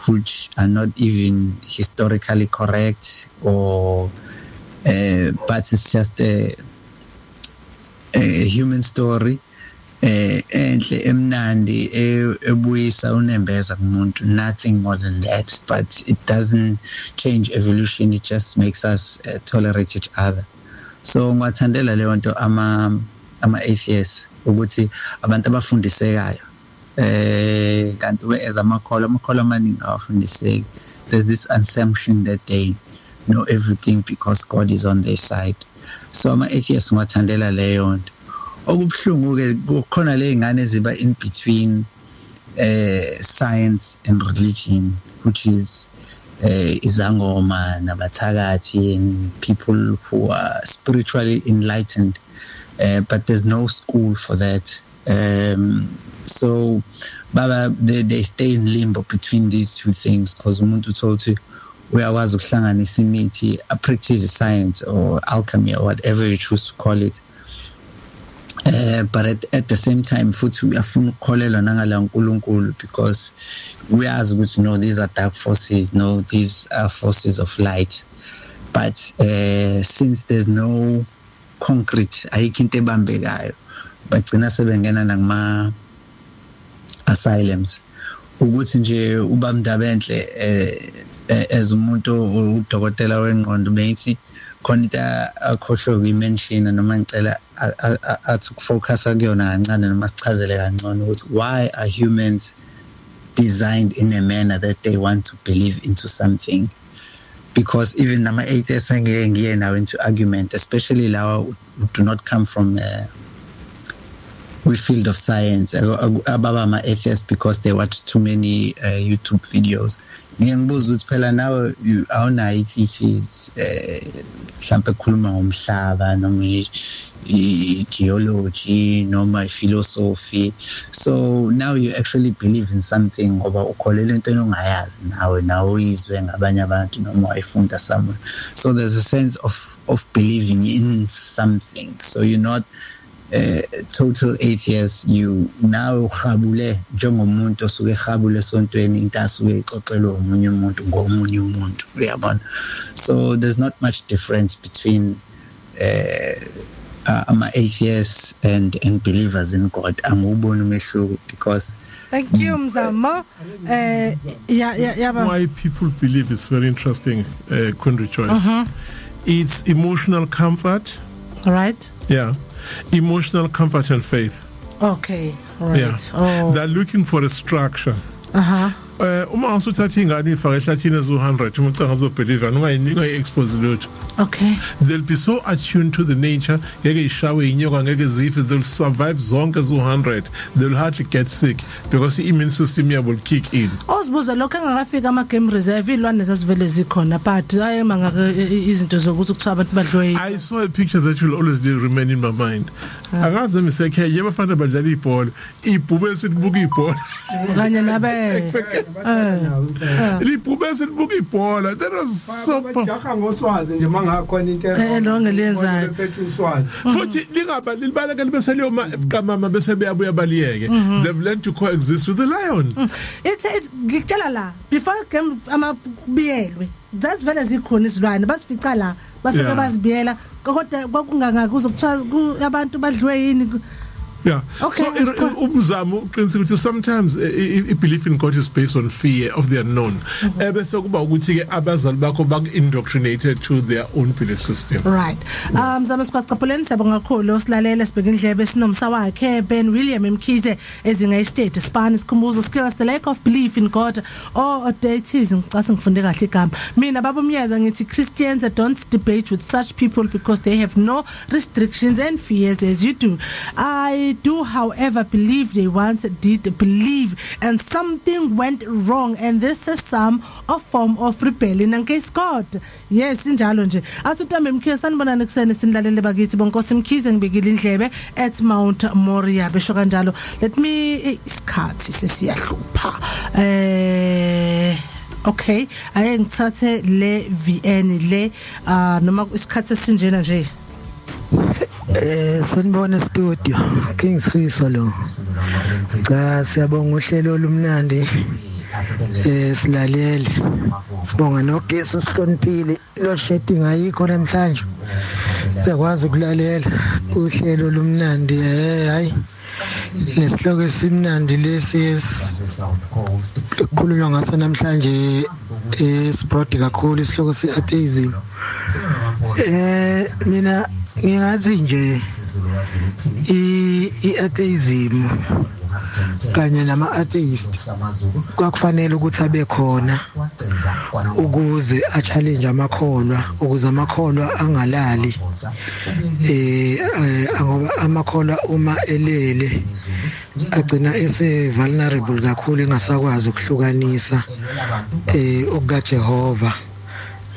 which are not even historically correct, or but it's just a human story. Enhle emnandi ebuyisa unembeza kumuntu, nothing more than that. But it doesn't change evolution, it just makes us tolerate each other. So ngiwathandela leyo nto ama-atheists ukuthi abantu abafundisekayo kanti as amakholwa amaningi awafundiseki. There's this assumption that they know everything because God is on their side. So ama-atheists ngiwathandela leyo nto. Okubuhlungu-ke kukhona ley'ngane ziba in between science and religion, which is izangoma nabathakathi and people who are spiritually enlightened, but there's no school for that. So baba they stay in limbo between these two things because umuntu told you uyakwazi ukuhlanganisa imithi, practice science or alchemy or whatever you choose to call it. But at the same time futhi uyafuna ukukholelwa nangala uNkulunkulu because uyazi ukuthi no, these are dark forces, no, these are forces of light. But since there's no concrete, ayikho into ebambekayo, bagcina sebengena nakuma asylums ukuthi nje ubamndabenhle as umuntu udokotela wengqondo bengithi khona into akhohlwe ukuyimention noma ngicela athi ukufocus kuyona kancane noma sichazele kancane ukuthi why are humans designed in a manner that they want to believe into something. Because even ama-atheists ngiye now into argument, especially lawa who do not come from we field of science, ababa ama-atheists because they watch too many YouTube videos. Ngibuza ukuthi phela nawe awunayo i-thesis mhlawumbe ekhuluma ngomhlaba noma i-geology noma i-philosophy, so now you actually believe in something ngoba ukholelwa entweni ongayazi nawe uyizwe ngabanye abantu noma wayifunda somewhere. So there's a sense of believing in something, so you're not total atheist. You now khabule njengomuntu osuke khabule esontweni into asuke ixoxelwe umunye umuntu ngomunye umuntu, uyabona. So there's not much difference between ama-atheists and believers in God. Anguboni umehluko because thank you Mzamo. Why people believe is very interesting, Kundri Choice. It's emotional comfort. Right. Yeah. Emotional comfort and faith. Okay, right. Yeah. Oh. They're looking for a structure. Uma usuthatha ingane ifake ehlathini ezo100 umuntu angazobelieve ungayi-expose lutho. Okay. They'll be so attuned to the nature, ngeke ishawe inyoka, ngeke zife, they'll survive zonke ezo100. They'll hardly get sick because the immune system will kick in. Osibuza lokho engakafika ama-game reserve ilwane zazivele zikhona but ayemanga izinto zokuthi kuthiwa abantu badlwe. I saw a picture that will always remain in my mind. Akaze misekhe yebafana badlala ibhola, ibhube sibuka ibhola. Kanye nabe. Libhube sibuka ibhola. That was so ngoswazi nje mangakhona into lonke lenzayo. Futhi lingaba libaleka libese leyo mama bese beyabuya baliyeke. They've learned to coexist with the lion. It's ngikutshela la before game amabiyelwe that's vele zikhona izilwane basifica la bafike bazibiyela kodwa kwakungangaka uzokuthiwa abantu badlwe yini. Yeah. Okay. So umzamo uqiniseka ukuthi sometimes belief in God is based on fear of the unknown. Ebese kuba ukuthi ke abazali bakho indoctrinated to their own belief system. Right. Mzamo sikwaqaphuleni siyabonga kakhulu osilalela sibheke indlebe sinomsa wakhe Ben William Mkhize ezinga state Spanish sikhumbuzo skills the lack of belief in God or atheism. Ngicase ngifunde kahle igama. Mina baba Myeza ngithi Christians don't debate with such people because they have no restrictions and fears as you do. I do however believe they once did believe and something went wrong and this is some of form of rebellion against God. Yes injalo nje asuthambe Mkhize sanibona nekusene sinilalele bakithi bonkosi Mkhize ngibekile indlebe at Mount Moria besho kanjalo. Let me isikhathi sesiyahlupha okay ake ngithathe le VN le noma isikhathi esinjena nje. Sanibona studio Kings Riso lo. Cha siyabonga uhlelo olumnandi. Silalele. Sibonga noGesu sihloniphile lo shedding ayikho namhlanje. Siyakwazi ukulalela uhlelo olumnandi hayi. Nesihloko esimnandi lesi kukhulunywa ngaso namhlanje esibroad kakhulu isihloko se-atheism. Mina ngingathi nje i-atheism kanye nama-atheist kwakufanele ukuthi abe khona ukuze a-challenge amakholwa ukuze amakholwa angalali ngoba amakholwa uma elele agcina ese-vulnerable kakhulu engasakwazi ukuhlukanisa okukaJehova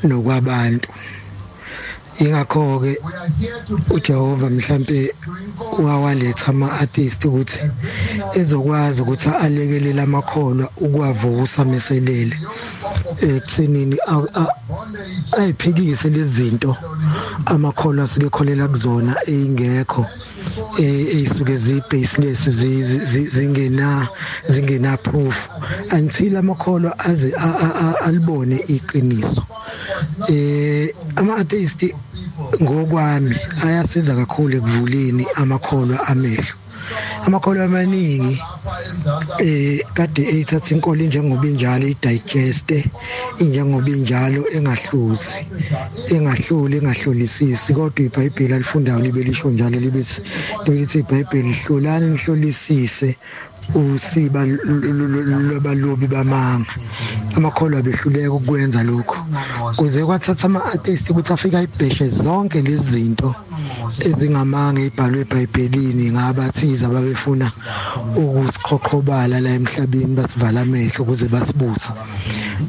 nokwabantu. Ingakho-ke uJehova mhlampe wawaletha ama-atheist ukuthi ezokwazi ukuthi alekelele amakholwa ukwavusa meselele ekuthenini ayiphikise lezi zinto amakholwa asuke ekholela kuzona eyingekho eyisuke ziyi-baseless zingena proof until amakholwa aze alibone iqiniso. Ama-atheist ngokwami ayasiza kakhulu ekuvuleni amakholwa amehlo. Amakholwa amaningi kade ethatha inkolo njengoba injalo idigeste injengoba injalo engahlolisisi kodwa iBhayibheli alifundayo libe lisho njalo lithi iBhayibheli hlolani nihlolisise usiba lwabalobi bamanga. Amakholwa behluleka ukwenza lokho kuze kwathatha ama-atheist ukuthi afika ibheshe zonke lezi zinto ezingamanga ezibhalwe eBhayibhelini ngabathiza babefuna ukusiqhoqhobala la emhlabeni basivala amehlo ukuze basibuze.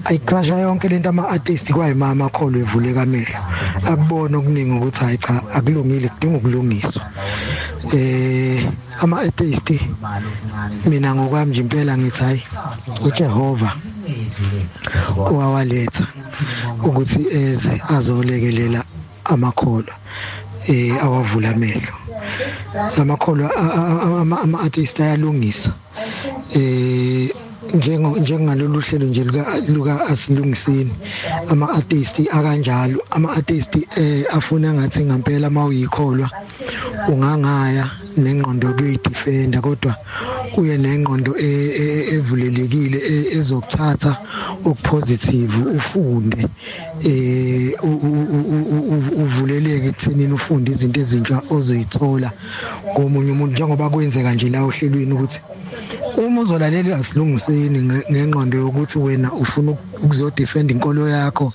Ayicrasha yonke lento ama-atheist kwayima amakholwa evuleka amehlo akubona okuningi ukuthi hayi cha akulungile kudinga ukulungiswa. Ama-atheist mina ngokwami nje impela ngithi hayi uJehova owawaletha ukuthi eze azolekelela amakholwa awavula amehlo. Amakholwa ama-atheist ayalungisa njengalolu hlelo nje luka asilungiseni ama-atheist akanjalo. Ama-atheist afuna ngathi ngempela mawuyikholwa ungangaya nengqondo kuyidefenda kodwa uye nengqondo evulelekile ezokuthatha okupositive ufunde uvuleleke ekuthenini ufunde izinto ezintsha ozoyithola komunye umuntu njengoba kwenzeka nje la ohlelweni ukuthi uma uzolalela asilungiseni ngengqondo yokuthi wena ufuna ukuzodefend inkolo yakho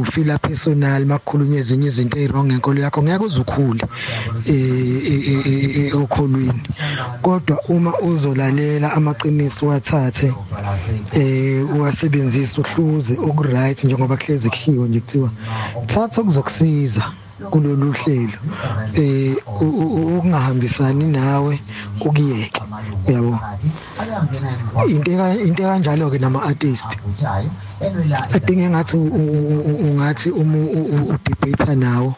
ufila personal makukhulunywa ezinye izinto ezirong ngenkolo yakho ngeke uzukhule okholweni kodwa uma uzolalela amaqiniso wathathe uwasebenzisa uhluze okuright njengoba kuhlezi kushiwo nje kuthiwa thatha okuzokusiza kulolu hlelo ukungahambisani nawe ukuyeke yabo into kanjalo ke nama-atheist adinge ngathi ungathi uma udebate nawo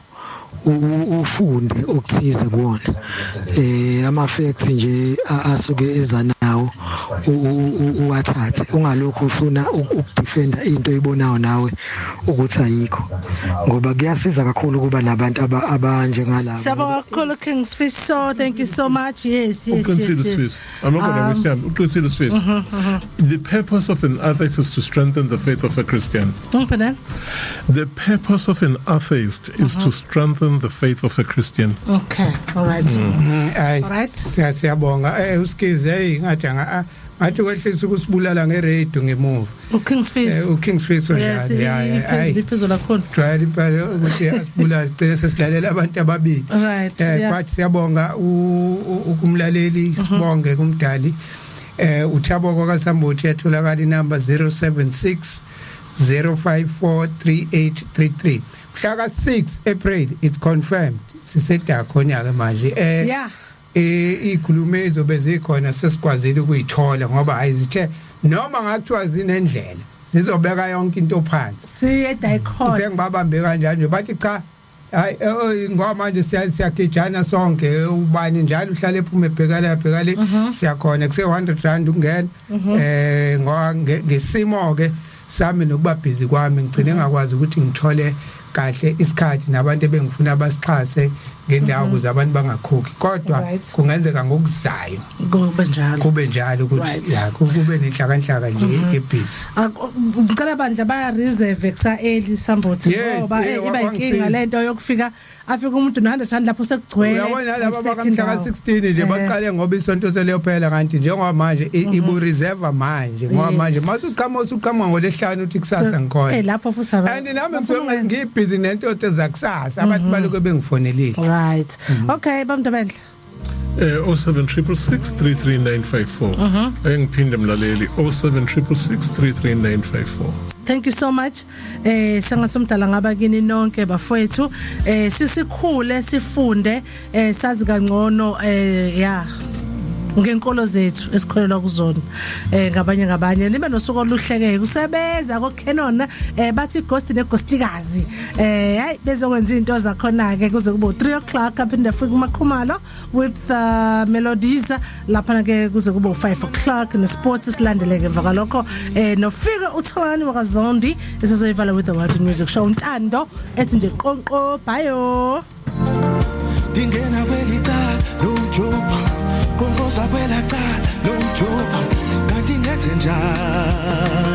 ufunde okuthize kuwona ama-facts nje asuke eza nawo uwathathe ungalokhu ufuna ukudefenda into oyibonayo nawe ukuthi ayikho ngoba kuyasiza kakhulu kuba nabantu abanjengalabo. Siyabonga kakhulu King's Fish, so thank you so much. Yes. I'm not going to understand. The purpose of an atheist is to strengthen the faith of a Christian. The purpose of an atheist is to strengthen the faith of a Christian. Okay, all right. All right. Siyabonga usikize ngathi ngathi kwehlisa ukusibulala ngeradio ngemuva. King's Fish. Yes, iphezulu kakhulu. Try impela ukuthi asibulala sicela sesilalela abantu ababili. Right. But siyabonga ukumlaleli sibonge kumdali uThaboko kaSambothi yatholakala inamba 076 054 3833. Mhla 6 April it's confirmed siseda khona ke manje ikhulume ezobe zikhona sesikwazile ukuyithola ngoba ayizithe noma ngathiwa zinendlela zizobeka yonke into phansi siyeda ikhona ngibabambe kanjalo bathi cha hayi ngoba manje siyagijana sonke ubani njalo uhlale ephume ebheka le siyakhona kuse 100 rand ungena ngoba ngesimo ke sami nokuba busy kwami ngicine ngakwazi ukuthi ngithole kahle isikhathi nabantu ebengifuna basixhase ngendawo ukuze abantu bangakhokhi kodwa kungenzeka ngokuzayo kube njalo ukuthi ya kube nenhlakanhlaka nje ebhizi ngicela bandla baya reserve kusa early sambothi ngoba iba inkinga lento yokufika afika umuntu no100 lapho sekugcwele uyabona laba bakamhla ka16 nje baqale ngoba isonto seleyo phela kanti njengoba manje ibu reserve manje ngoba manje masuqhama ngolesihlanu uthi kusasa ngikhona lapho futhi abantu and nami ngibhizi nento ezakusasa abantu baloko bengifonelile right okay bamntu benhle 0766339954 engiphinde mlaleli 0766339954 Thank you so much. Sangasomdala ngaba kini nonke bafowethu. Sisikhule sifunde sazi kangcono ngenkolo zethu esikholelwa kuzona ngabanye nibe nosuku oluhlekeke kusebenza koKenon bathi ghost negostikazi hayi bezokwenza into zakhona ke kuze kube 3 o'clock aphinde fika uMakhumalo with melodies lapha ke kuze kube 5 o'clock nesports silandeleke emva lokho nofika uTholani wakaZondi esizoyivala with the world music show Ntando ethi nje qonqo bye Dingena kwelita no joke Kongoza kwela ka no joke kanti ngethe njani